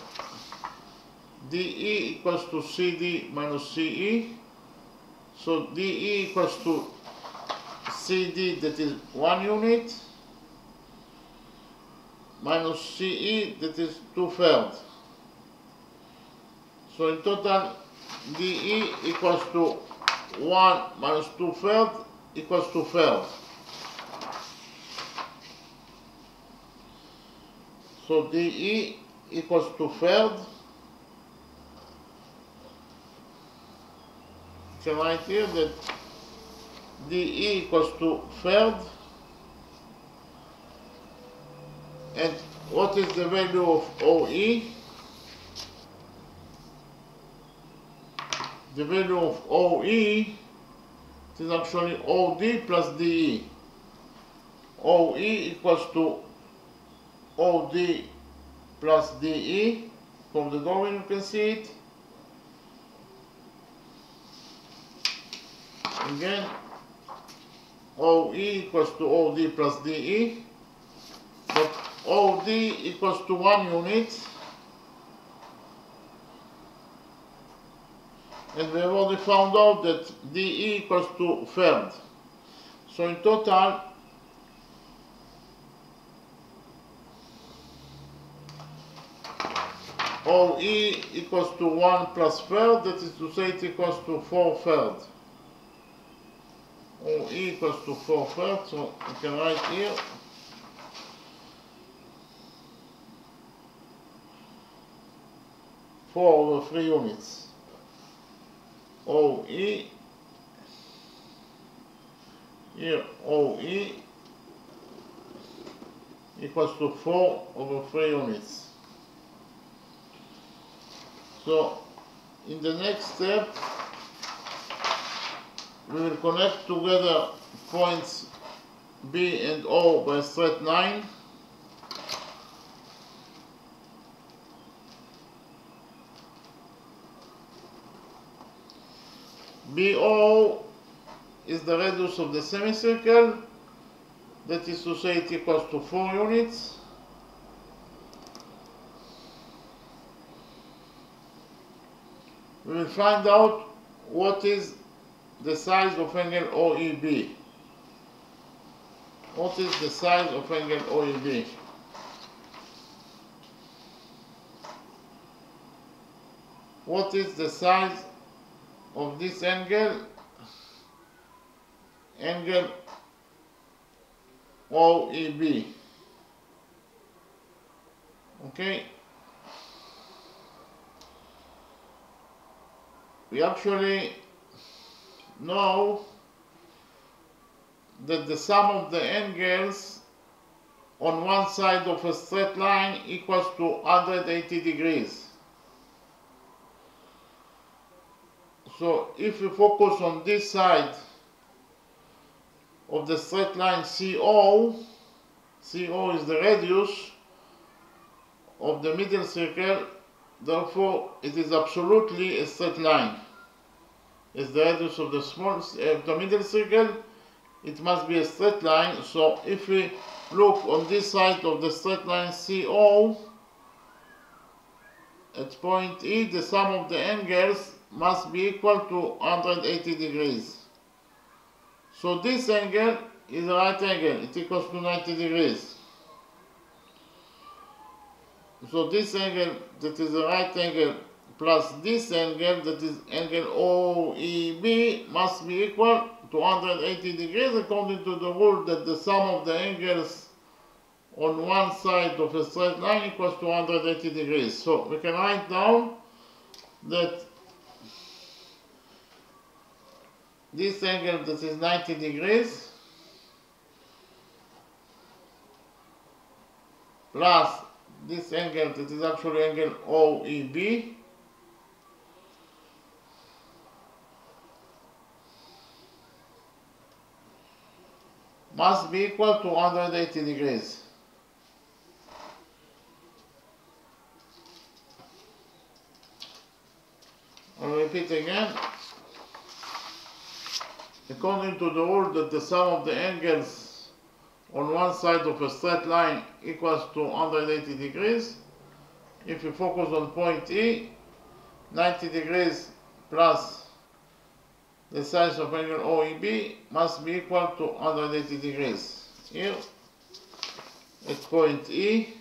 DE equals to CD minus CE. So DE equals to CD, that is 1 unit, minus CE, that is 2/3. So in total, DE equals to 1 minus 2/3 equals 2/3. So DE equals 2/3. You can write here that DE equals to 1/3. And what is the value of OE? The value of OE is actually OD plus DE. OE equals to OD plus DE. From the drawing you can see it. Again, OE equals to OD plus DE, but OD equals to 1 unit, and we have already found out that DE equals to 1/3. So in total, OE equals to 1 plus 1/3, that is to say it equals to 4/3. OE equals to 4/3, so you can write here 4/3 units. OE, here OE equals to 4/3 units. So in the next step, we will connect together points B and O by a straight line. BO is the radius of the semicircle, that is to say it equals to 4 units. We will find out what is the size of angle OEB. What is the size of angle OEB? What is the size of this angle? Angle OEB. Okay? We actually know that the sum of the angles on one side of a straight line equals to 180 degrees. So if we focus on this side of the straight line CO, CO is the radius of the middle circle, therefore it is absolutely a straight line. It's the radius of the middle circle, it must be a straight line. So if we look on this side of the straight line CO, at point E, the sum of the angles must be equal to 180 degrees. So this angle is a right angle, it equals to 90 degrees. So this angle, that is a right angle, plus this angle, that is angle OEB, must be equal to 180 degrees, according to the rule that the sum of the angles on one side of a straight line equals to 180 degrees. So we can write down that this angle that is 90 degrees plus this angle that is actually angle OEB must be equal to 180 degrees. I'll repeat again. According to the rule that the sum of the angles on one side of a straight line equals to 180 degrees, if you focus on point E, 90 degrees plus the size of angle OEB must be equal to 180 degrees. Here, at point E,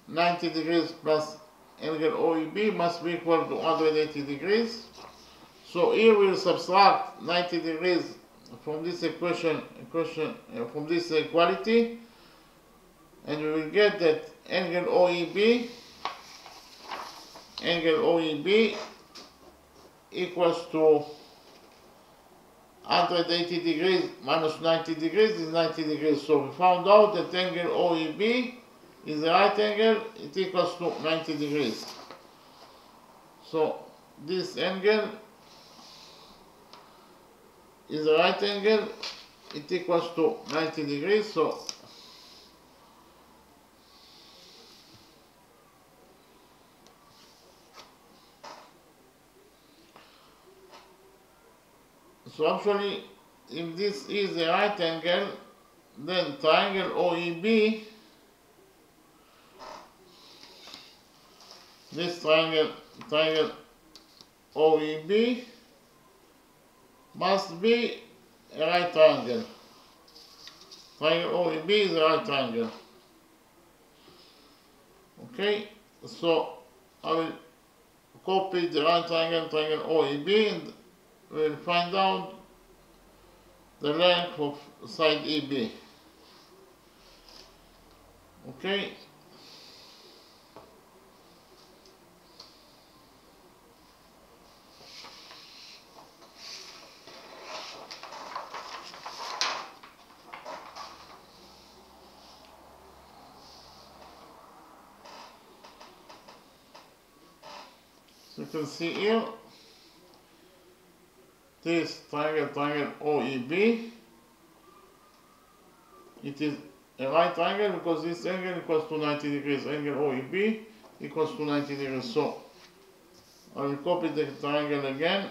90 degrees plus angle OEB must be equal to 180 degrees. So here we'll subtract 90 degrees from this from this equality, and we will get that angle OEB equals to 180 degrees minus 90 degrees is 90 degrees. So we found out that angle OEB is the right angle, it equals to 90 degrees. So this angle is the right angle, it equals to 90 degrees. So actually, if this is the right angle, then triangle OEB, this triangle OEB must be a right triangle. Triangle OEB is a right triangle. Okay, so I will copy the right triangle, triangle OEB, and we'll find out the length of side EB. Okay. So you can see here, this triangle OEB, it is a right triangle because this angle equals to 90 degrees. Angle OEB equals to 90 degrees. So I will copy the triangle again.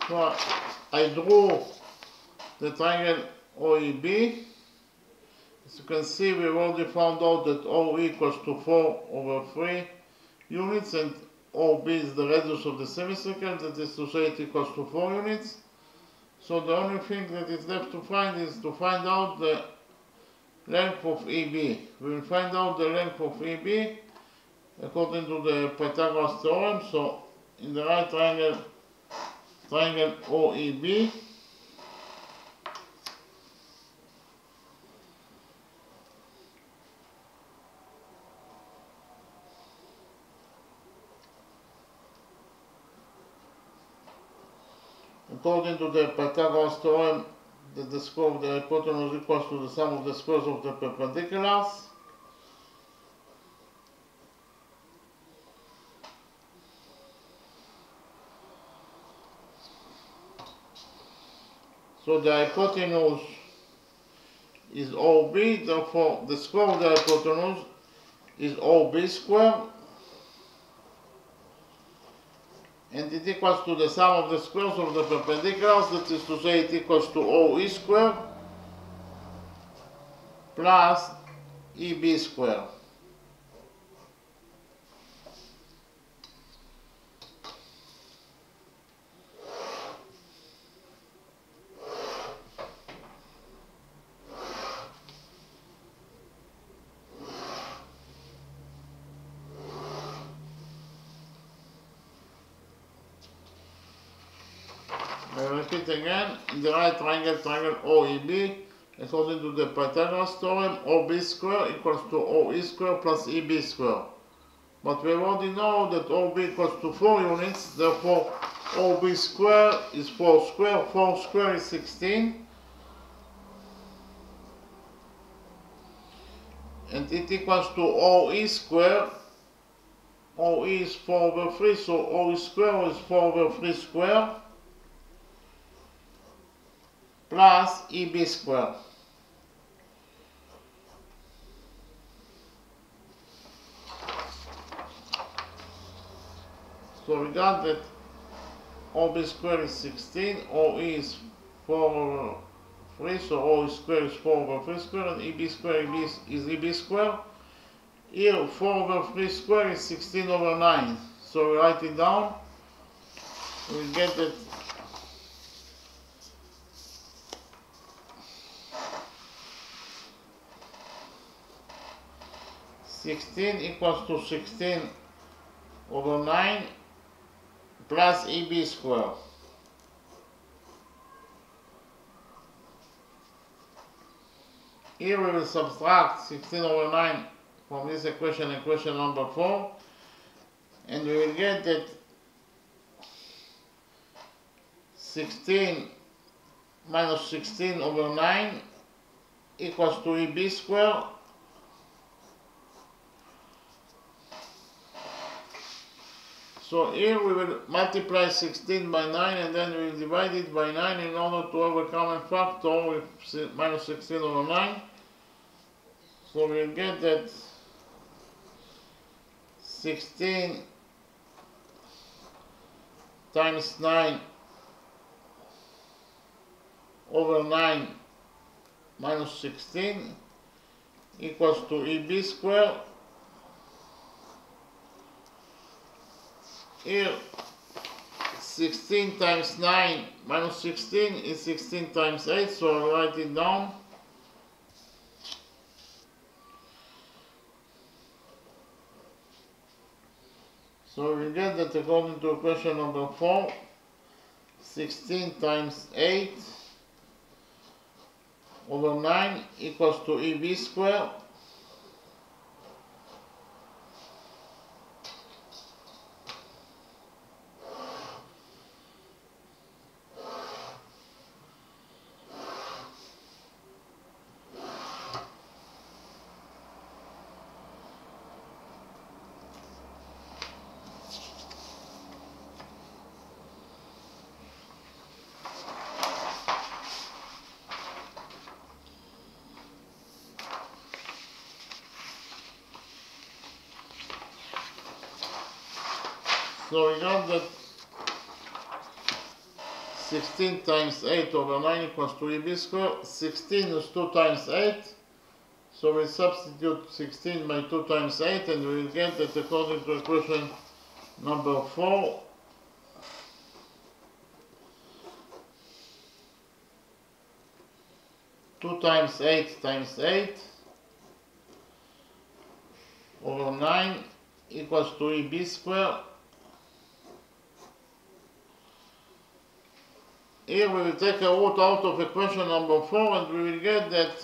So I drew the triangle OEB. As you can see, we've already found out that O equals to 4/3 units, and OB is the radius of the semicircle, that is to say it equals to 4 units. So the only thing that is left to find is to find out the length of EB. We will find out the length of EB according to the Pythagoras theorem. So in the right triangle OEB, according to the Pythagoras theorem, the square of the hypotenuse equals to the sum of the squares of the perpendiculars. So the hypotenuse is OB, therefore the square of the hypotenuse is OB square, and it equals to the sum of the squares of the perpendiculars, that is to say it equals to OE square plus EB square. I repeat again, in the right triangle, triangle OEB, according to the Pythagoras theorem, OB square equals to OE square plus EB square. But we already know that OB equals to 4 units, therefore OB square is 4 square, 4 square is 16, and it equals to OE square. OE is 4 over 3, so OE square is 4 over 3 square plus EB square. So we got that OB square is 16, OE is 4 over 3, so OE square is 4 over 3 square, and EB square is EB square. Here 4 over 3 square is 16 over 9. So we write it down. We get that 16 equals to 16 over 9 plus EB square. Here we will subtract 16 over 9 from this equation number 4, and we will get that 16 minus 16 over 9 equals to EB square. So here we will multiply 16 by 9 and then we will divide it by 9 in order to have a common factor with minus 16 over 9. So we will get that 16 times 9 over 9 minus 16 equals to EB square. Here 16 times 9 minus 16 is 16 times 8, so I'll write it down. So we get that according to equation number 4, 16 times 8 over 9 equals to EB square. So we got that 16 times 8 over 9 equals to EB square. 16 is 2 times 8. So we substitute 16 by 2 times 8 and we will get that according to equation number 4, two times 8 over 9 equals to EB square. Here we will take a root out of equation number 4 and we will get that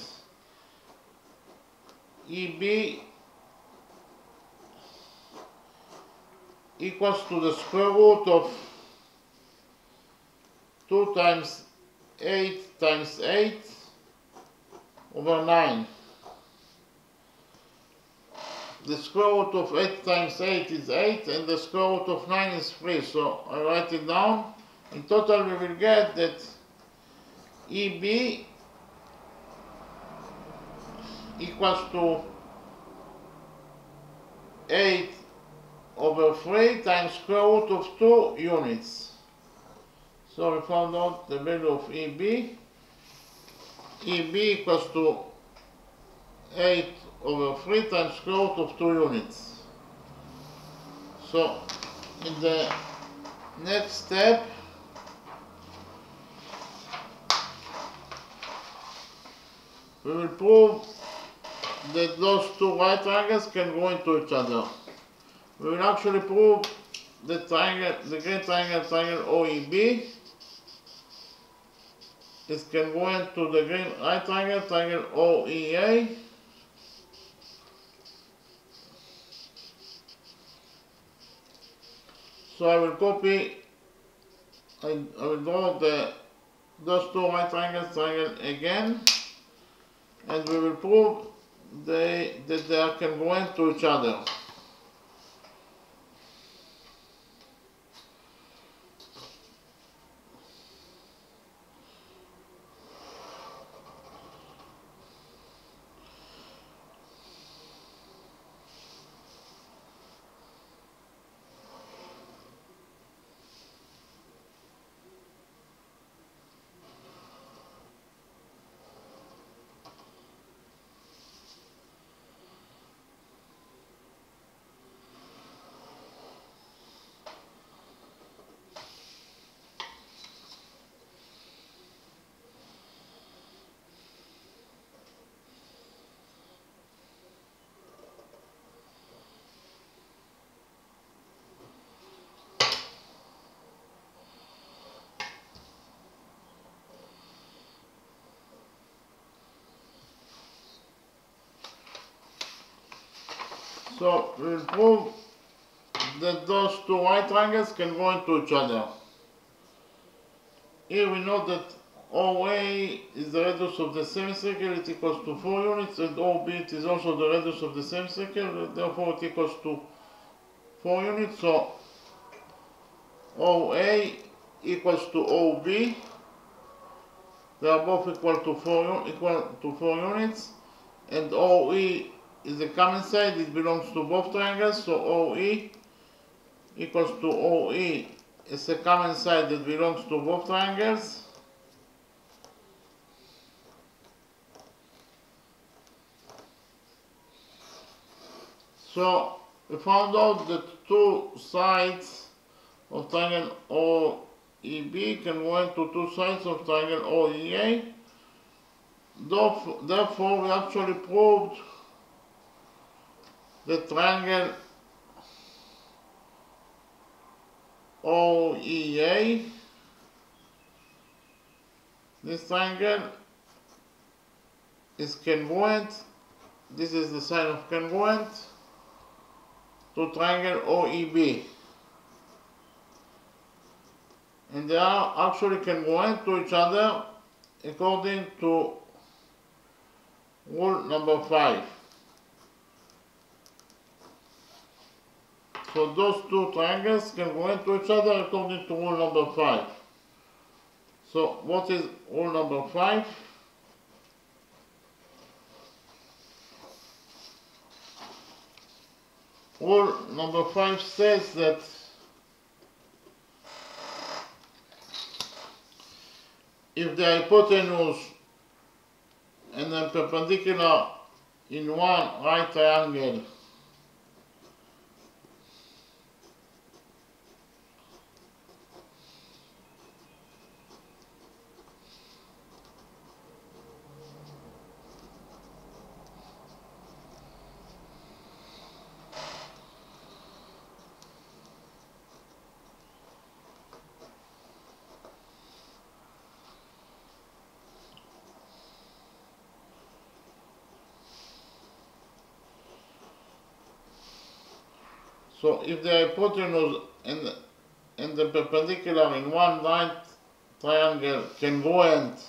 EB equals to the square root of 2 times 8 times 8 over 9. The square root of 8 times 8 is 8 and the square root of 9 is 3. So I write it down. In total we will get that EB equals to 8/3 times square root of 2 units. So we found out the value of EB. EB equals to 8/3 times square root of 2 units. So in the next step, we will prove that those two right triangles can go into each other. We will actually prove the great triangle OEB is congruent to the right triangle OEA. So I will copy, I will draw those two right triangles again, and we will prove that they are congruent to each other. So we will prove that those two right triangles can go into each other. Here we know that OA is the radius of the semicircle, it equals to 4 units, and OB it is also the radius of the semicircle, therefore it equals to 4 units. So OA equals to OB, they are both equal to 4 units, and OE is the common side, it belongs to both triangles, so OE equals to OE is a common side that belongs to both triangles. So we found out that two sides of triangle OEB can go into two sides of triangle OEA. Therefore, we actually proved the triangle OEA, this triangle is congruent, this is the sign of congruent, to triangle OEB. And they are actually congruent to each other according to rule number 5. So those two triangles can go into each other according to rule number 5. So what is rule number 5? Rule number 5 says that if the hypotenuse and the perpendicular in one right triangle so if the hypotenuse and the perpendicular in one right triangle congruent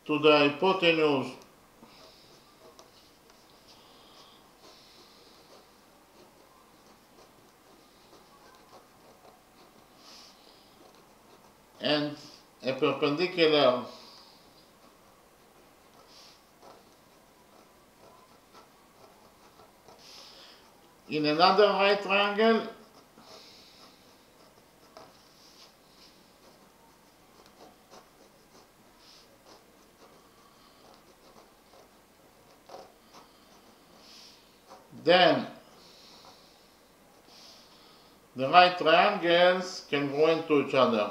to the hypotenuse and a perpendicular in another right triangle, then the right triangles can go into each other.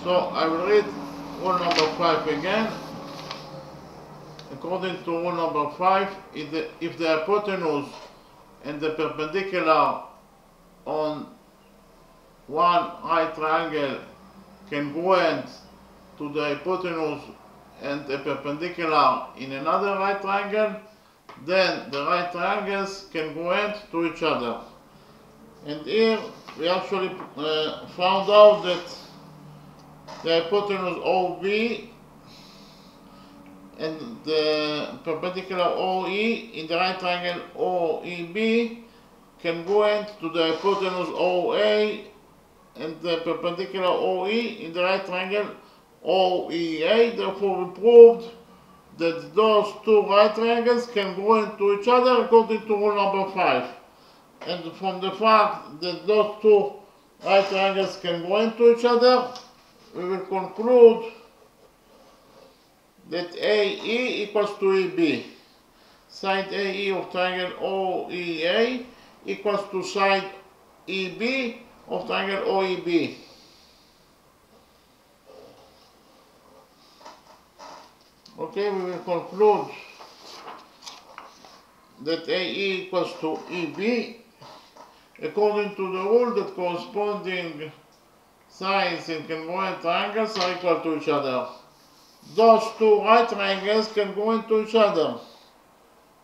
So I will read rule number 5 again. According to rule number 5, if the hypotenuse and the perpendicular on one right triangle congruent to the hypotenuse and a perpendicular in another right triangle, then the right triangles congruent to each other. And here we actually found out that the hypotenuse OB and the perpendicular OE in the right triangle OEB congruent to the hypotenuse OA and the perpendicular OE in the right triangle OEA. Therefore, we proved that those two right triangles congruent to each other according to rule number 5. And from the fact that those two right triangles congruent to each other, we will conclude that AE equals to EB. Side AE of triangle OEA equals to side EB of triangle OEB. Okay, we will conclude that AE equals to EB according to the rule that corresponding sides in congruent triangles are equal to each other. Those two right triangles can go into each other.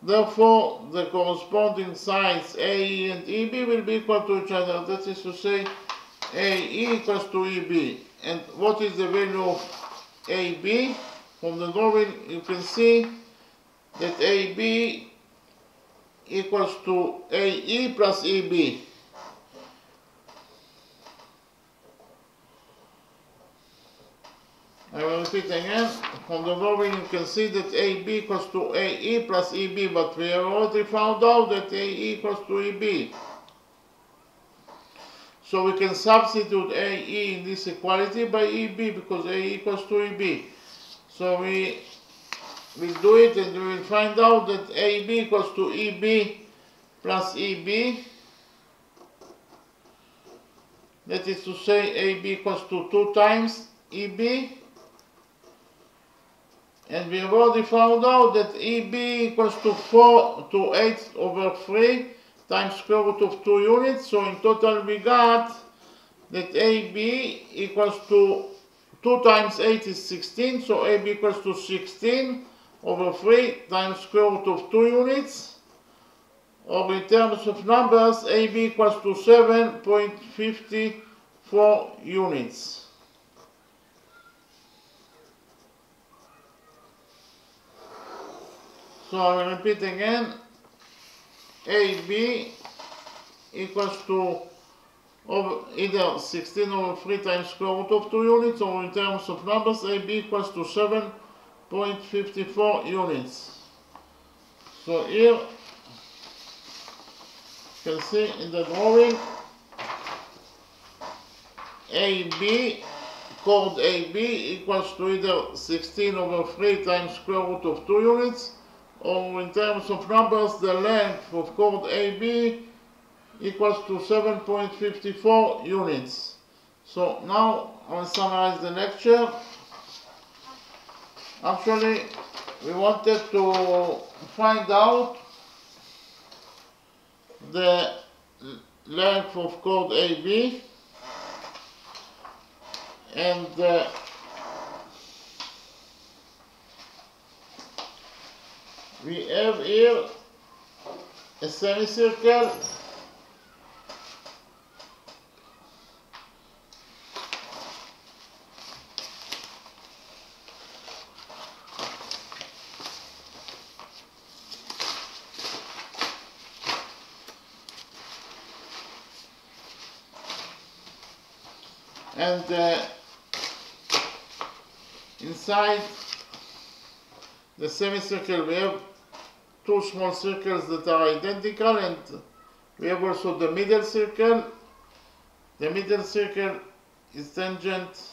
Therefore, the corresponding sides AE and EB will be equal to each other. That is to say, AE equals to EB. And what is the value of AB? From the drawing, you can see that AB equals to AE plus EB. I will repeat again. From the drawing you can see that AB equals to AE plus EB, but we have already found out that AE equals to EB. So we can substitute AE in this equality by EB because AE equals to EB. So we will do it and we will find out that AB equals to EB plus EB. That is to say AB equals to 2 times EB. And we have already found out that EB equals to 4 to 8 over 3 times square root of 2 units. So in total we got that AB equals to 2 times 8 is 16. So AB equals to 16 over 3 times square root of 2 units. Or in terms of numbers, AB equals to 7.54 units. So I will repeat again, AB equals to either 16 over 3 times square root of 2 units, or in terms of numbers, AB equals to 7.54 units. So here you can see in the drawing, AB, chord AB equals to either 16 over 3 times square root of 2 units, or in terms of numbers, the length of chord AB equals to 7.54 units. So now I will summarize the lecture. Actually, we wanted to find out the length of chord AB and we have here a semicircle And inside the semicircle we have two small circles that are identical, and we have also the middle circle. The middle circle is tangent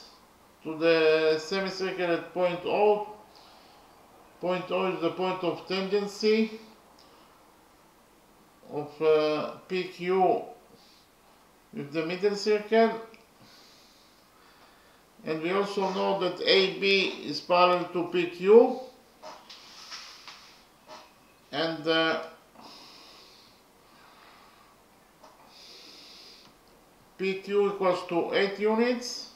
to the semicircle at point O. Point O is the point of tangency of PQ with the middle circle. And we also know that AB is parallel to PQ, and PQ equals to 8 units.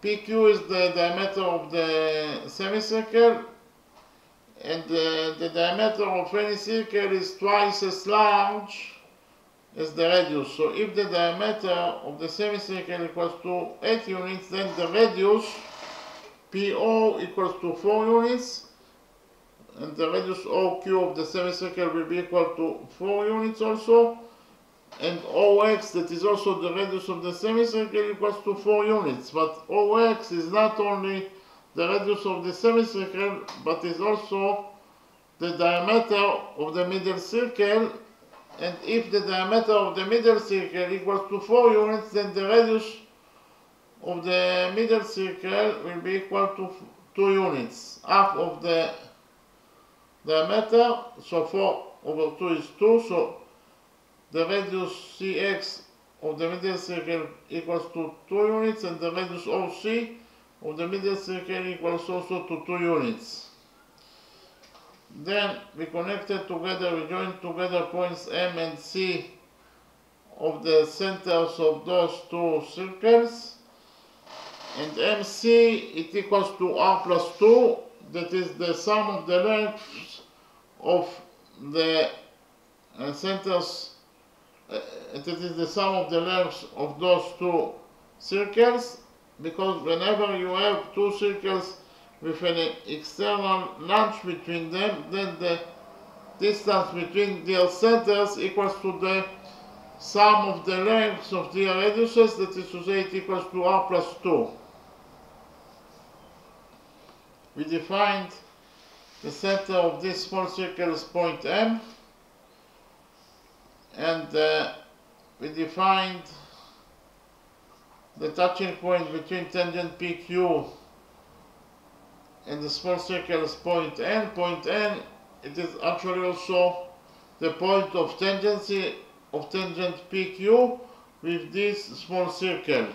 PQ is the diameter of the semicircle, and the diameter of any circle is twice as large as the radius. So if the diameter of the semicircle equals to 8 units, then the radius PO equals to 4 units, and the radius OQ of the semicircle will be equal to 4 units also, and OX, that is also the radius of the semicircle, equals to 4 units. But OX is not only the radius of the semicircle, but is also the diameter of the middle circle. And if the diameter of the middle circle equals to 4 units, then the radius of the middle circle will be equal to 2 units. Half of the diameter, so 4 over 2 is 2, so the radius CX of the middle circle equals to 2 units, and the radius OC of the middle circle equals also to 2 units. Then we joined together points M and C of the centers of those two circles, and MC it equals to R plus 2, that is the sum of the lengths of the centers, that is the sum of the lengths of those two circles, because whenever you have two circles with an external notch between them, then the distance between their centers equals to the sum of the lengths of their radiuses, that is to say it equals to R plus 2. We defined the center of this small circle as point M, and we defined the touching point between tangent PQ and the small circle is point N. Point N, it is actually also the point of tangency of tangent PQ with this small circle.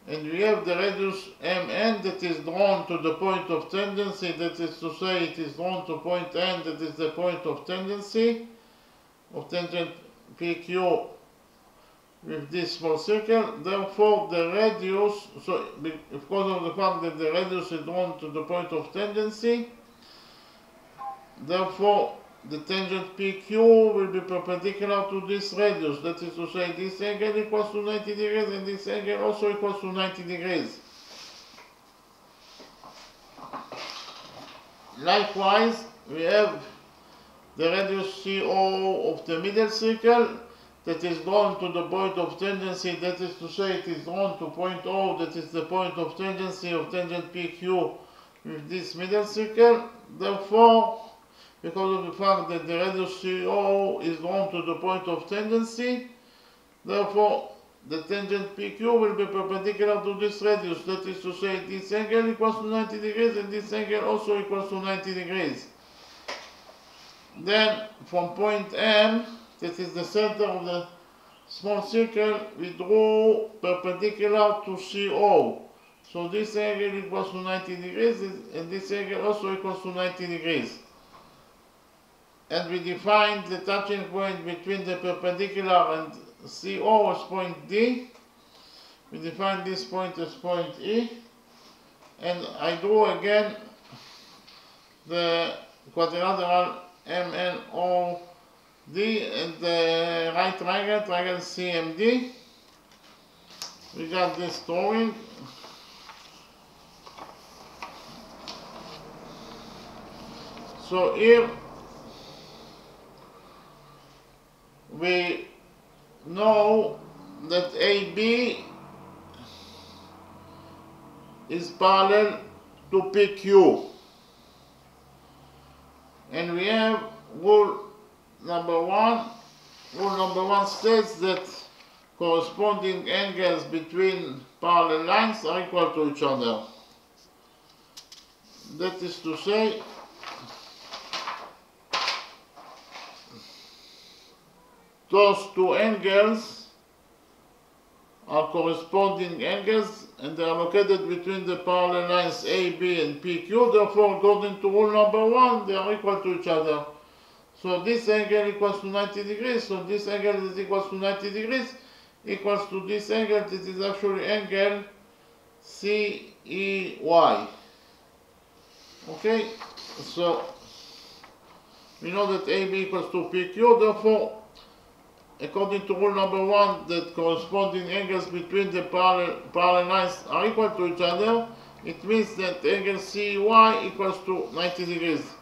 And we have the radius MN that is drawn to the point of tangency, that is to say it is drawn to point N, that is the point of tangency of tangent PQ with this small circle. Therefore the radius, so because of the fact that the radius is drawn to the point of tangency, therefore the tangent PQ will be perpendicular to this radius, that is to say this angle equals to 90 degrees and this angle also equals to 90 degrees. Likewise, we have the radius CO of the middle circle that is drawn to the point of tangency, that is to say it is drawn to point O, that is the point of tangency of tangent PQ with this middle circle. Therefore, because of the fact that the radius CO is drawn to the point of tangency, therefore the tangent PQ will be perpendicular to this radius, that is to say this angle equals to 90 degrees and this angle also equals to 90 degrees. Then from point M, that is the center of the small circle, we draw perpendicular to CO. So this angle equals to 90 degrees and this angle also equals to 90 degrees. And we define the touching point between the perpendicular and CO as point D. We define this point as point E. And I draw again the quadrilateral MNOD and the right triangle CMD. We got this drawing. So here we know that AB is parallel to PQ. And we have rule number one. Rule number one states that corresponding angles between parallel lines are equal to each other. That is to say, those two angles are corresponding angles and they are located between the parallel lines AB and PQ. Therefore, according to rule number one, they are equal to each other. So this angle equals to 90 degrees. So this angle that is equals to 90 degrees equals to this angle that is actually angle CEY. Okay, so we know that AB equals to PQ. Therefore, according to rule number one, that corresponding angles between the parallel lines are equal to each other. It means that angle CY equals to 90 degrees.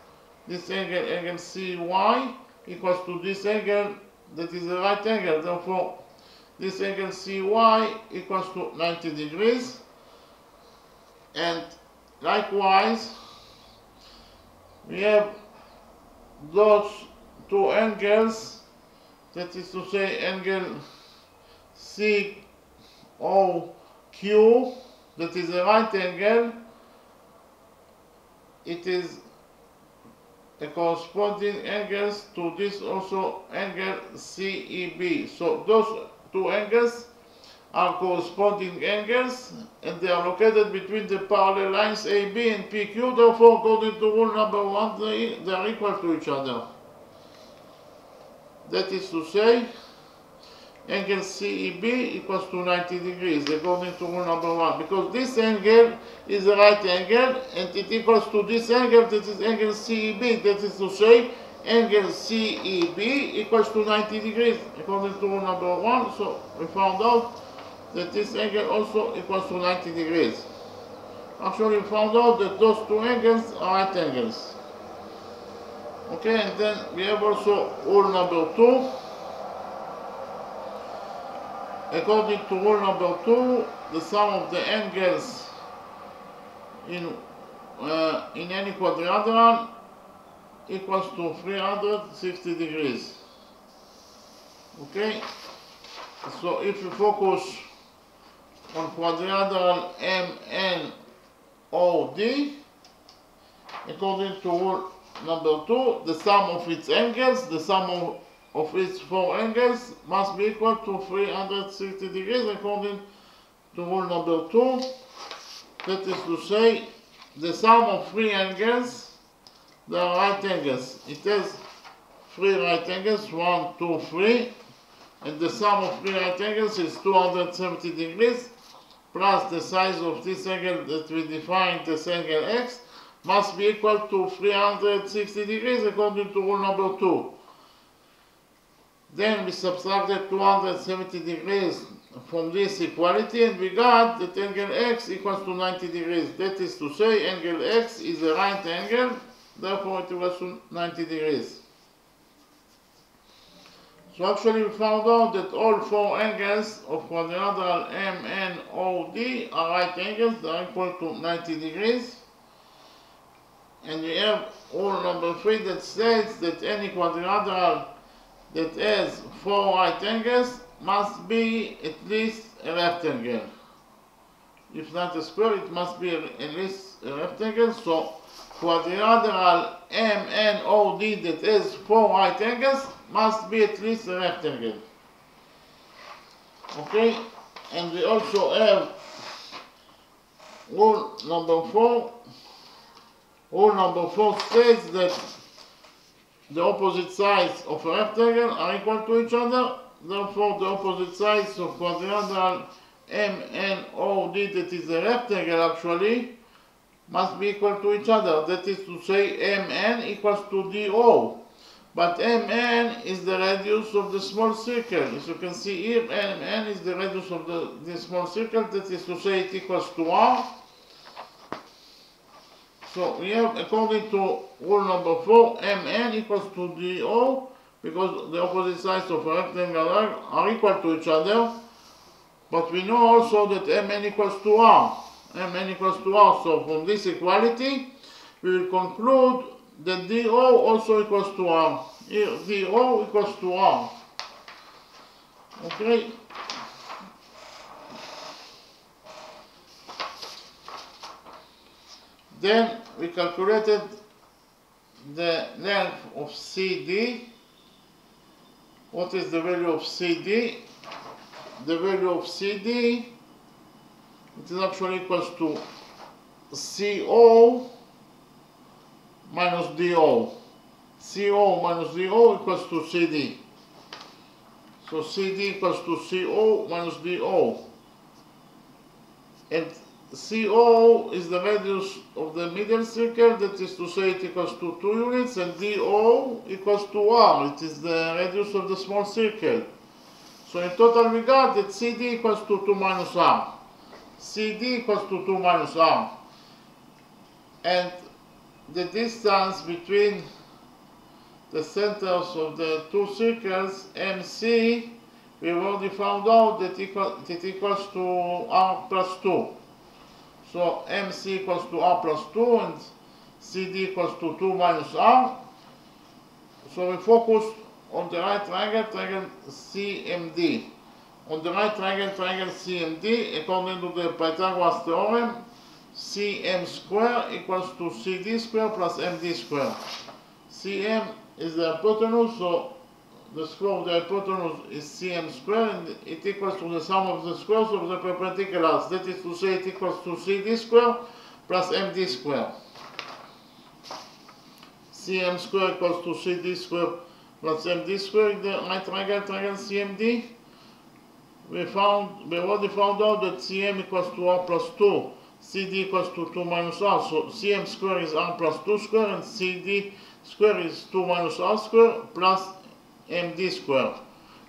This angle CY, equals to this angle that is a right angle. Therefore, this angle CY equals to 90 degrees. And likewise, we have those two angles, that is to say angle COQ, that is a right angle. It is a corresponding angles to this also angle CEB. So those two angles are corresponding angles and they are located between the parallel lines AB and PQ. Therefore, according to rule number one, they are equal to each other. That is to say, angle CEB equals to 90 degrees according to rule number one, because this angle is a right angle and it equals to this angle that is angle CEB. That is to say, angle CEB equals to 90 degrees according to rule number one. So we found out that this angle also equals to 90 degrees. Actually, we found out that those two angles are right angles. Okay, and then we have also rule number two. According to rule number two, the sum of the angles in any quadrilateral equals to 360 degrees. Okay, so if you focus on quadrilateral MNOD, according to rule number two, the sum of its angles, the sum of its four angles must be equal to 360 degrees according to rule number two. That is to say, the sum of three angles, they are right angles. It has three right angles, 1, 2, 3, and the sum of three right angles is 270 degrees, plus the size of this angle that we defined as angle X must be equal to 360 degrees according to rule number two. Then we subtracted 270 degrees from this equality and we got that angle X equals to 90 degrees. That is to say, angle X is a right angle, therefore it equals to 90 degrees. So actually we found out that all four angles of quadrilateral MNOD are right angles, they are equal to 90 degrees. And we have rule number three that states that any quadrilateral that has four right angles must be at least a rectangle. If not a square, it must be at least a rectangle. So quadrilateral MNOD that has four right angles must be at least a rectangle. Okay, and we also have rule number four. Rule number four states that the opposite sides of a rectangle are equal to each other. Therefore, the opposite sides of quadrilateral MNOD, that is a rectangle actually, must be equal to each other. That is to say, MN equals to DO. But MN is the radius of the small circle. As you can see here, MN is the radius of the small circle. That is to say, it equals to R. So we have, according to rule number 4, MN equals to DO, because the opposite sides of a rectangle are equal to each other. But we know also that MN equals to R. Mn equals to R. So from this equality, we will conclude that dO also equals to R. Here, dO equals to R. Okay. Then we calculated the length of CD. What is the value of CD? The value of CD, it is actually equals to CO minus DO. CO minus DO equals to CD. So CD equals to CO minus DO. And CO is the radius of the middle circle, that is to say it equals to 2 units, and DO equals to R, it is the radius of the small circle. So in total we got that CD equals to 2 minus R. CD equals to 2 minus R. And the distance between the centers of the two circles, MC, we have already found out that it equals to R plus 2. So MC equals to R plus 2 and CD equals to 2 minus R. So we focus on the right triangle, triangle CMD. On the right triangle, triangle CMD, according to the Pythagoras theorem, CM square equals to CD square plus MD square. CM is the hypotenuse, so the square of the hypotenuse is CM square, and it equals to the sum of the squares of the perpendiculars. That is to say, it equals to CD square plus MD square. CM square equals to CD square plus MD square in the right triangle, triangle CMD. We already found out that CM equals to R plus 2, CD equals to 2 minus R. So CM square is R plus 2 square, and CD square is 2 minus R square plus MD square.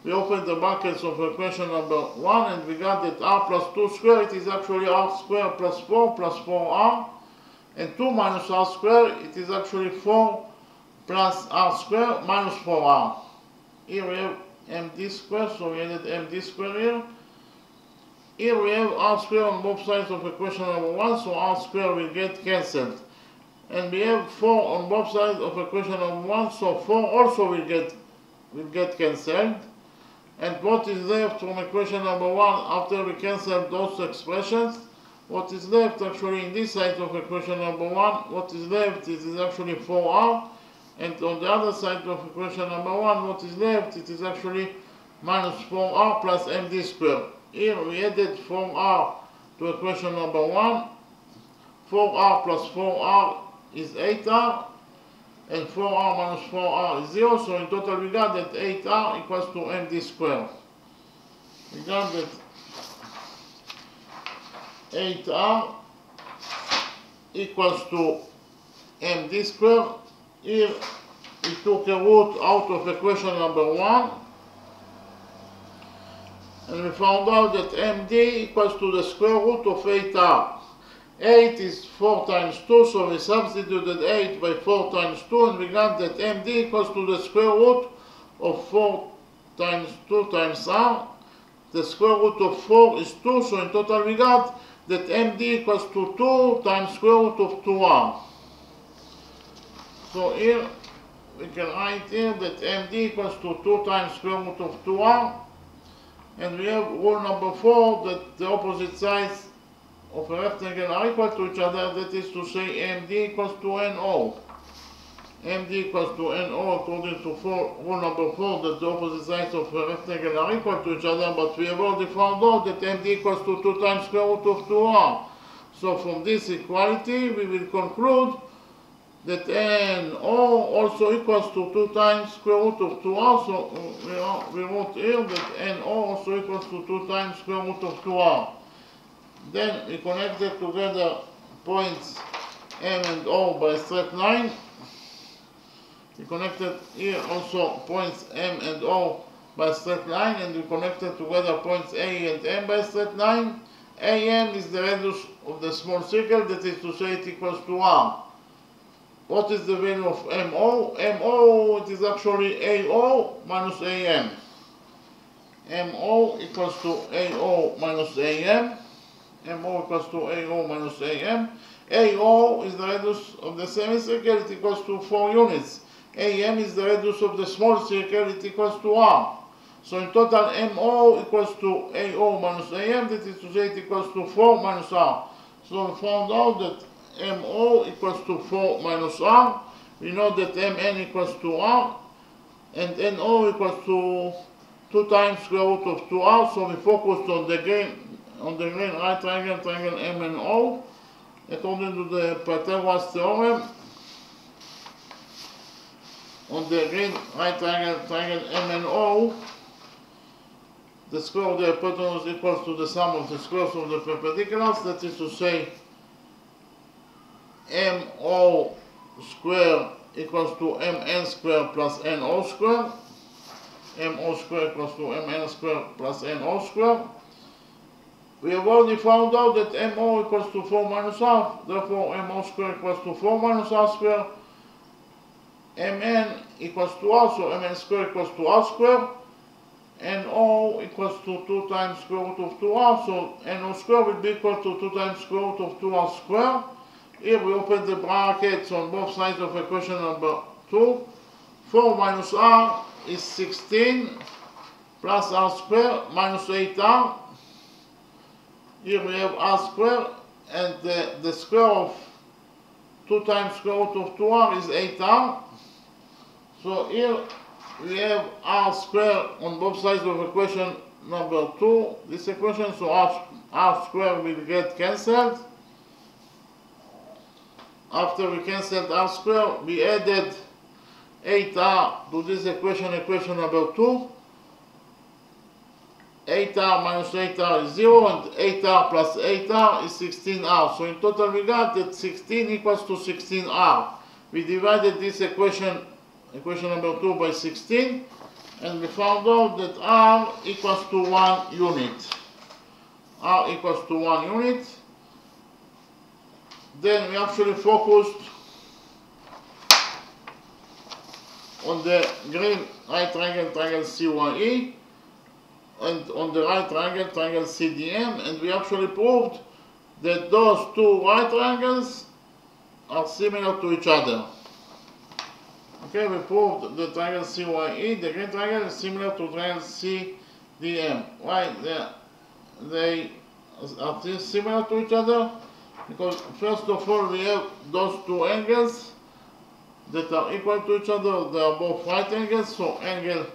We opened the brackets of equation number 1 and we got that R plus 2 square, it is actually R square plus 4R, and 2 minus R square, it is actually 4 plus R square minus 4R. Here we have MD square, so we added MD square here. Here we have R square on both sides of equation number 1, so R square will get cancelled. And we have 4 on both sides of equation number 1, so 4 also will get cancelled. And what is left from equation number 1 after we cancel those expressions? What is left actually in this side of equation number 1, what is left is actually 4R. And on the other side of equation number 1, what is left, it is actually minus 4R plus MD square. Here we added 4R to equation number 1. 4R plus 4R is 8R. And 4R minus 4R is 0. So in total we got that 8R equals to MD square. We got that 8R equals to MD square. Here we took a root out of equation number 1, and we found out that MD equals to the square root of 8R. 8 is 4 times 2, so we substituted 8 by 4 times 2, and we got that MD equals to the square root of 4 times 2 times R. The square root of 4 is 2, so in total we got that MD equals to 2 times square root of 2R. So here we can write here that MD equals to 2 times square root of 2R, and we have rule number 4 that the opposite sides of a rectangle are equal to each other, that is to say MD equals to NO. MD equals to NO according to rule number 4 that the opposite sides of a rectangle are equal to each other, but we have already found out that MD equals to 2 times square root of 2R. So from this equality we will conclude that NO also equals to 2 times square root of 2R, so we wrote here that NO also equals to 2 times square root of 2R. Then we connected together points M and O by a straight line. We connected here also points M and O by a straight line, and we connected together points A and M by a straight line. AM is the radius of the small circle, that is to say it equals to R. What is the value of MO? MO, it is actually AO minus AM. MO equals to AO minus AM. MO equals to AO minus AM. AO is the radius of the semicircle, it equals to 4 units. AM is the radius of the small circle, it equals to R. So in total, MO equals to AO minus AM, that is to say it equals to 4 minus R. So we found out that MO equals to 4 minus R. We know that MN equals to R, and NO equals to 2 times square root of 2R. So we focused on the green right triangle, triangle MNO. According to the Pythagoras theorem, on the green right triangle, triangle MNO, the square of the hypotenuse equals to the sum of the squares of the perpendiculars. That is to say, MO square equals to MN square plus NO square. MO square equals to MN square plus NO square. We have already found out that MO equals to 4 minus R, therefore MO square equals to 4 minus R square. MN equals to R, so MN square equals to R square. NO equals to 2 times square root of 2R, so NO square will be equal to 2 times square root of 2R square. Here we open the brackets on both sides of equation number 2. 4 minus R is 16 plus R square minus 8R. Here we have R square, and the square of 2 times square root of 2R is 8R. So here we have R square on both sides of equation number 2, this equation, so R square will get cancelled. After we cancelled R square, we added 8R to this equation, equation number 2. 8R minus 8R is 0, and 8R plus 8R is 16R. So in total we got that 16 equals to 16R. We divided this equation number 2 by 16, and we found out that R equals to 1 unit. R equals to 1 unit. Then we actually focused on the green right triangle, triangle CYE, and on the right triangle, triangle CDM, and we actually proved that those two right triangles are similar to each other. Okay, we proved the triangle CYE, the green triangle, is similar to triangle CDM. Why they are similar to each other? Because first of all, we have those two angles that are equal to each other. They are both right angles, so angle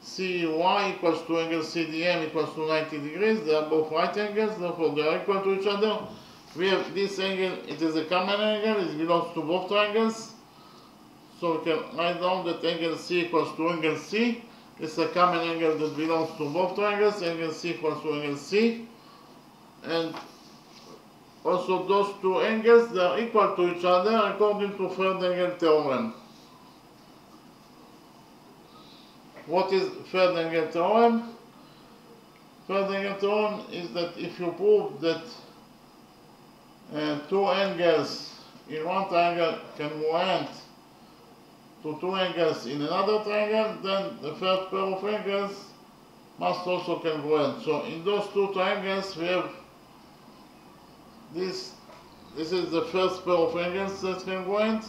CY equals to angle CDM equals to 90 degrees. They are both right angles, therefore they are equal to each other. We have this angle, it is a common angle, it belongs to both triangles. So we can write down that angle C equals to angle C. It's a common angle that belongs to both triangles. Angle C equals to angle C. And also those two angles, they are equal to each other according to third angle theorem. What is third angle theorem? Third angle theorem is that if you prove that two angles in one triangle congruent to two angles in another triangle, then the third pair of angles must also congruent. So in those two triangles we have this is the first pair of angles that's congruent.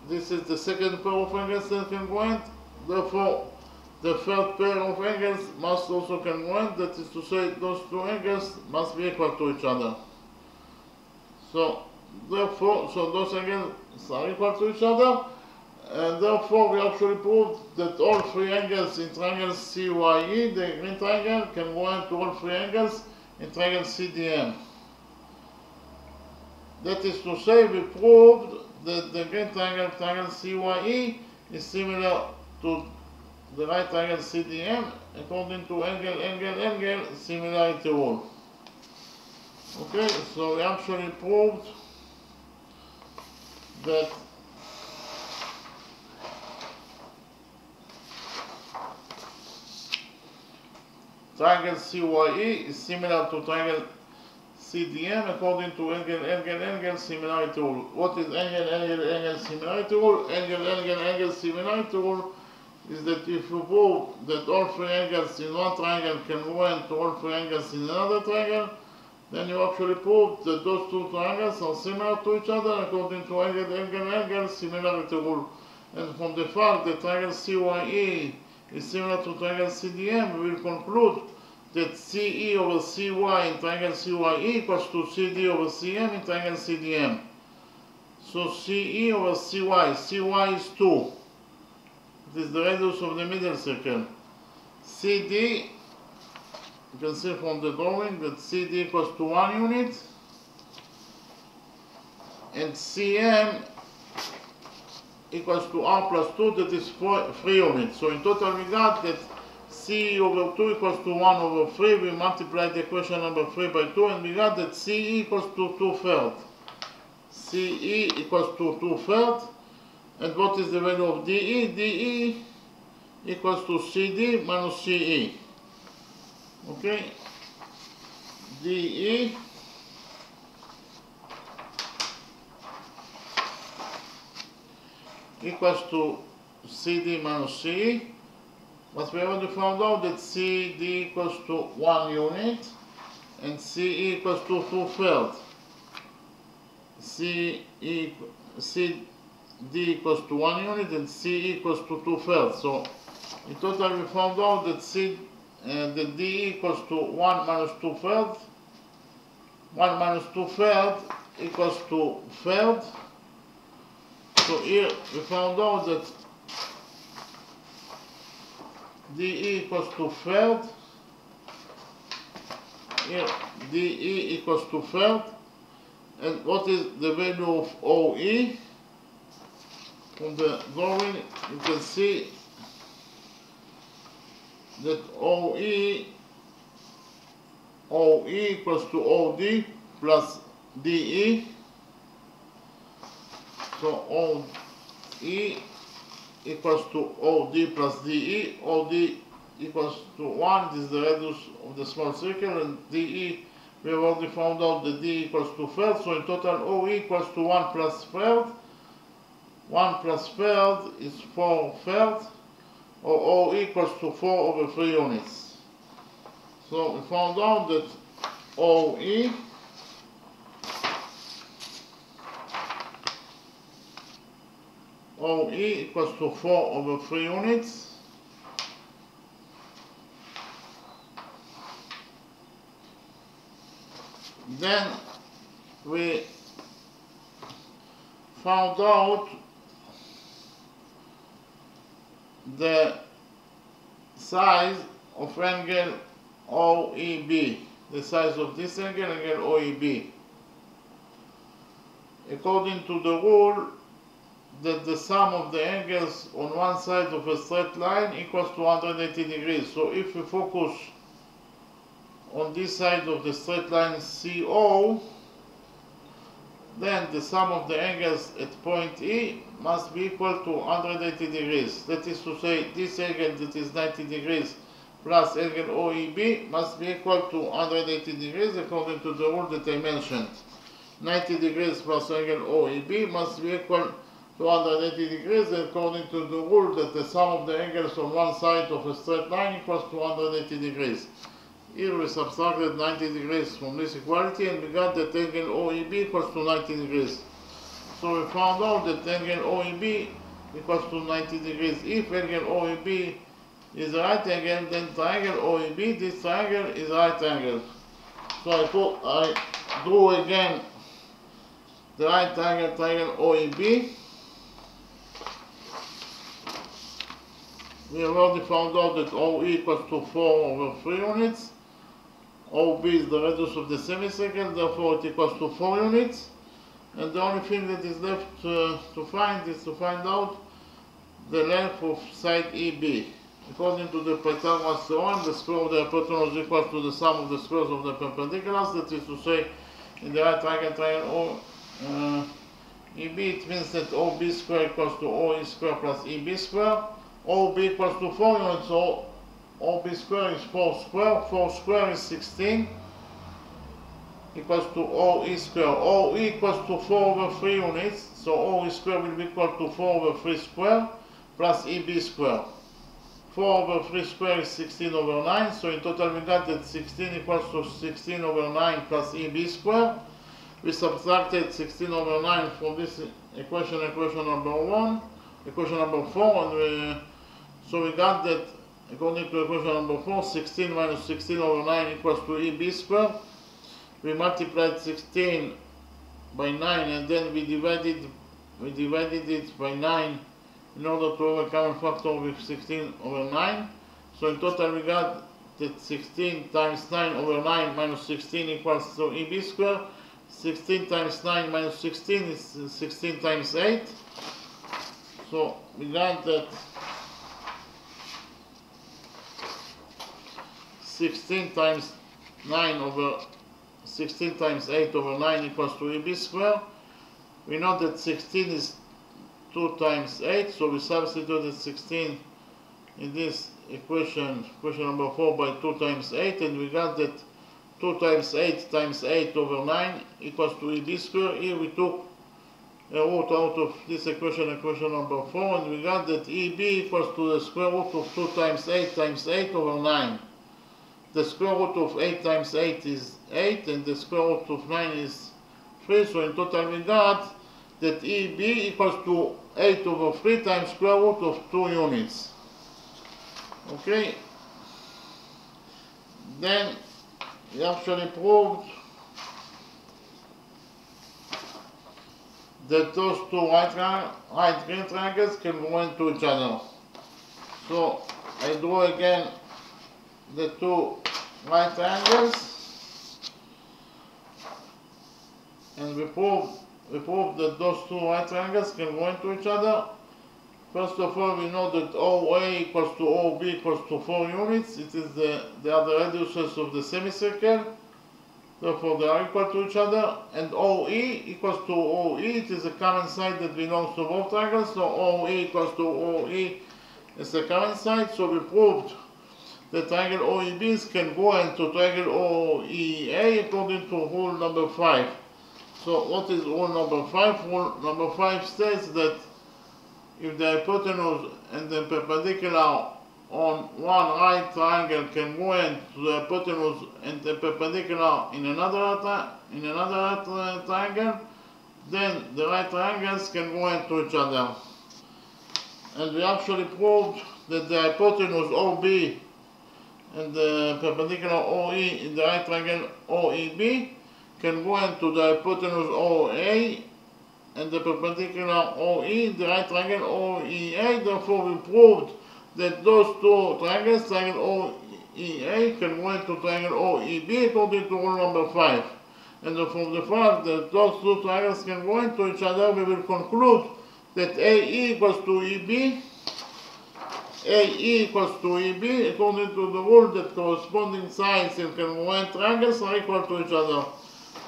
This is the second pair of angles that's congruent. Therefore, the third pair of angles must also congruent. That is to say, those two angles must be equal to each other. So therefore, those angles are equal to each other, and therefore we actually proved that all three angles in triangle CYE, the green triangle, congruent to all three angles in triangle CDM. That is to say, we proved that the green triangle, triangle CYE, is similar to the right triangle CDM according to angle similarity rule. Okay, so we actually proved that triangle CYE is similar to triangle CDM according to angle similarity rule. What is angle similarity rule? Angle similarity rule is that if you prove that all three angles in one triangle congruent to all three angles in another triangle, then you actually prove that those two triangles are similar to each other according to angle, similarity rule. And from the fact that triangle CYE is similar to triangle CDM, we will conclude that CE over CY in triangle CYE equals to CD over CM in triangle CDM. So CE over CY is 2. It is the radius of the middle circle. CD, you can see from the drawing that CD equals to 1 unit, and CM equals to R plus 2, that is 3 units. So in total we got that C over 2 equals to 1 over 3. We multiplied the equation number 3 by 2, and we got that CE equals to 2/3. CE equals to 2/3. And what is the value of DE? DE equals to CD minus CE. Okay? DE equals to CD minus CE. But we already found out that CD equals to 1 unit and CE equals to 2/3. CD equals to 1 unit and CE equals to 2/3. So in total we found out that the DE equals to 1 minus 2/3. 1 minus 2/3 equals to 1/3. So here we found out that DE equals to 1/3. Here DE equals to 1/3. And what is the value of OE? From the drawing you can see that OE equals to OD plus DE. So OE equals to OD plus DE. OD equals to 1, this is the radius of the small circle, and DE, we have already found out that D equals to 1/3, so in total OE equals to 1 plus 1/3. 1 plus 1/3 is 4/3, or OE equals to 4 over 3 units. So we found out that OE equals to 4 over 3 units. Then we found out the size of angle OEB, the size of this angle OEB. According to the rule that the sum of the angles on one side of a straight line equals to 180 degrees. So if we focus on this side of the straight line CO, then the sum of the angles at point E must be equal to 180 degrees. That is to say, this angle that is 90 degrees plus angle OEB must be equal to 180 degrees according to the rule that I mentioned. 90 degrees plus angle OEB must be equal to 180 degrees according to the rule that the sum of the angles on one side of a straight line equals to 180 degrees. Here we subtracted 90 degrees from this equality and we got that angle OEB equals to 90 degrees. So we found out that angle OEB equals to 90 degrees. If angle OEB is a right angle, then triangle OEB, this triangle is a right angle. So I drew again the right angle triangle OEB. We have already found out that OE equals to 4 over 3 units. OB is the radius of the semicircle, therefore it equals to 4 units. And the only thing that is left to find is to find out the length of side EB. According to the Pythagoras theorem, the square of the hypotenuse is equal to the sum of the squares of the perpendiculars. That is to say, in the right triangle EB, it means that OB square equals to OE square plus EB square. OB equals to 4 units, so OB square is 4 square. 4 square is 16, equals to OE square. OE equals to 4 over 3 units, so OE square will be equal to 4 over 3 square plus EB square. 4 over 3 squared is 16 over 9, so in total we got that 16 equals to 16 over 9 plus EB squared. We subtracted 16 over 9 from this equation number 1, equation number 4, and so we got that according to equation number 4, 16 minus 16 over 9 equals to EB squared. We multiplied 16 by 9 and then we divided it by 9 in order to have a common factor with 16 over 9. So in total we got that 16 times 9 over 9 minus 16 equals to EB squared. 16 times 9 minus 16 is 16 times 8. So we got that 16 times 9 over 16 times 8 over 9 equals to EB squared. We know that 16 is 2 times 8, so we substituted 16 in this equation number 4 by 2 times 8, and we got that 2 times 8 over 9 equals to EB squared. Here we took a root out of this equation number 4, and we got that EB equals to the square root of 2 times 8 over 9. The square root of 8 times 8 is 8, and the square root of 9 is 3, so in total we got that EB equals to 8 over 3 times square root of 2 units. Okay? Then we actually proved that those two right green triangles can go into each other. So I draw again the two right triangles, and we proved that those two right triangles can go into each other. First of all, we know that OA equals to OB equals to 4 units. It is the other radiuses of the semicircle. Therefore, they are equal to each other. And OE equals to OE. It is a common side that belongs to both triangles. So OE equals to OE is a common side. So we proved that triangle OEBs can go into triangle OEA according to rule number 5. So what is rule number 5? Rule number 5 states that if the hypotenuse and the perpendicular on one right triangle can go into the hypotenuse and the perpendicular in another triangle, then the right triangles can go into each other. And we actually proved that the hypotenuse OB and the perpendicular OE in the right triangle OEB can go into the hypotenuse OA and the perpendicular OE, the right triangle OEA. Therefore, we proved that those two triangles, triangle OEA, can go into triangle OEB according to rule number 5. And from the fact that those two triangles can go into each other, we will conclude that AE equals to EB. AE equals to EB according to the rule that corresponding sides in congruent triangles are equal to each other.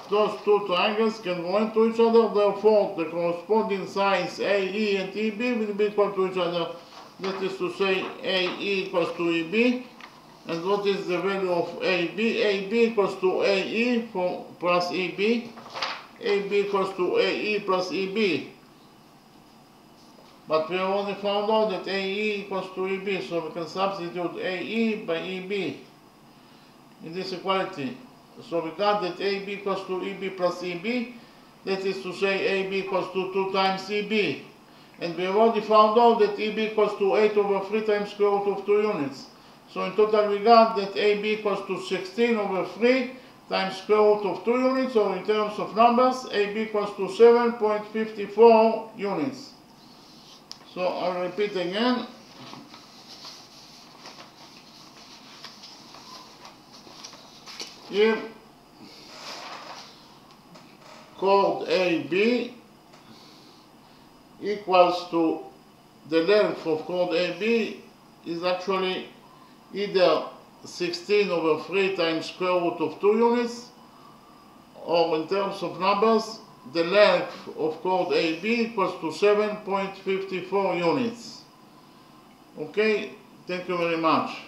Those two triangles can go into each other, therefore the corresponding sides AE and EB will be equal to each other. That is to say, AE equals to EB. And what is the value of AB? AB equals to AE plus EB. AB equals to AE plus EB. But we already found out that AE equals to EB, so we can substitute AE by EB in this equality. So we got that AB equals to EB plus EB. That is to say, AB equals to 2 times EB. And we have already found out that EB equals to 8 over 3 times square root of 2 units. So in total we got that AB equals to 16 over 3 times square root of 2 units, or in terms of numbers, AB equals to 7.54 units. So I'll repeat again. Here, chord AB equals to the length of chord AB is actually either 16 over 3 times square root of 2 units, or in terms of numbers, the length of chord AB equals to 7.54 units. Okay, thank you very much.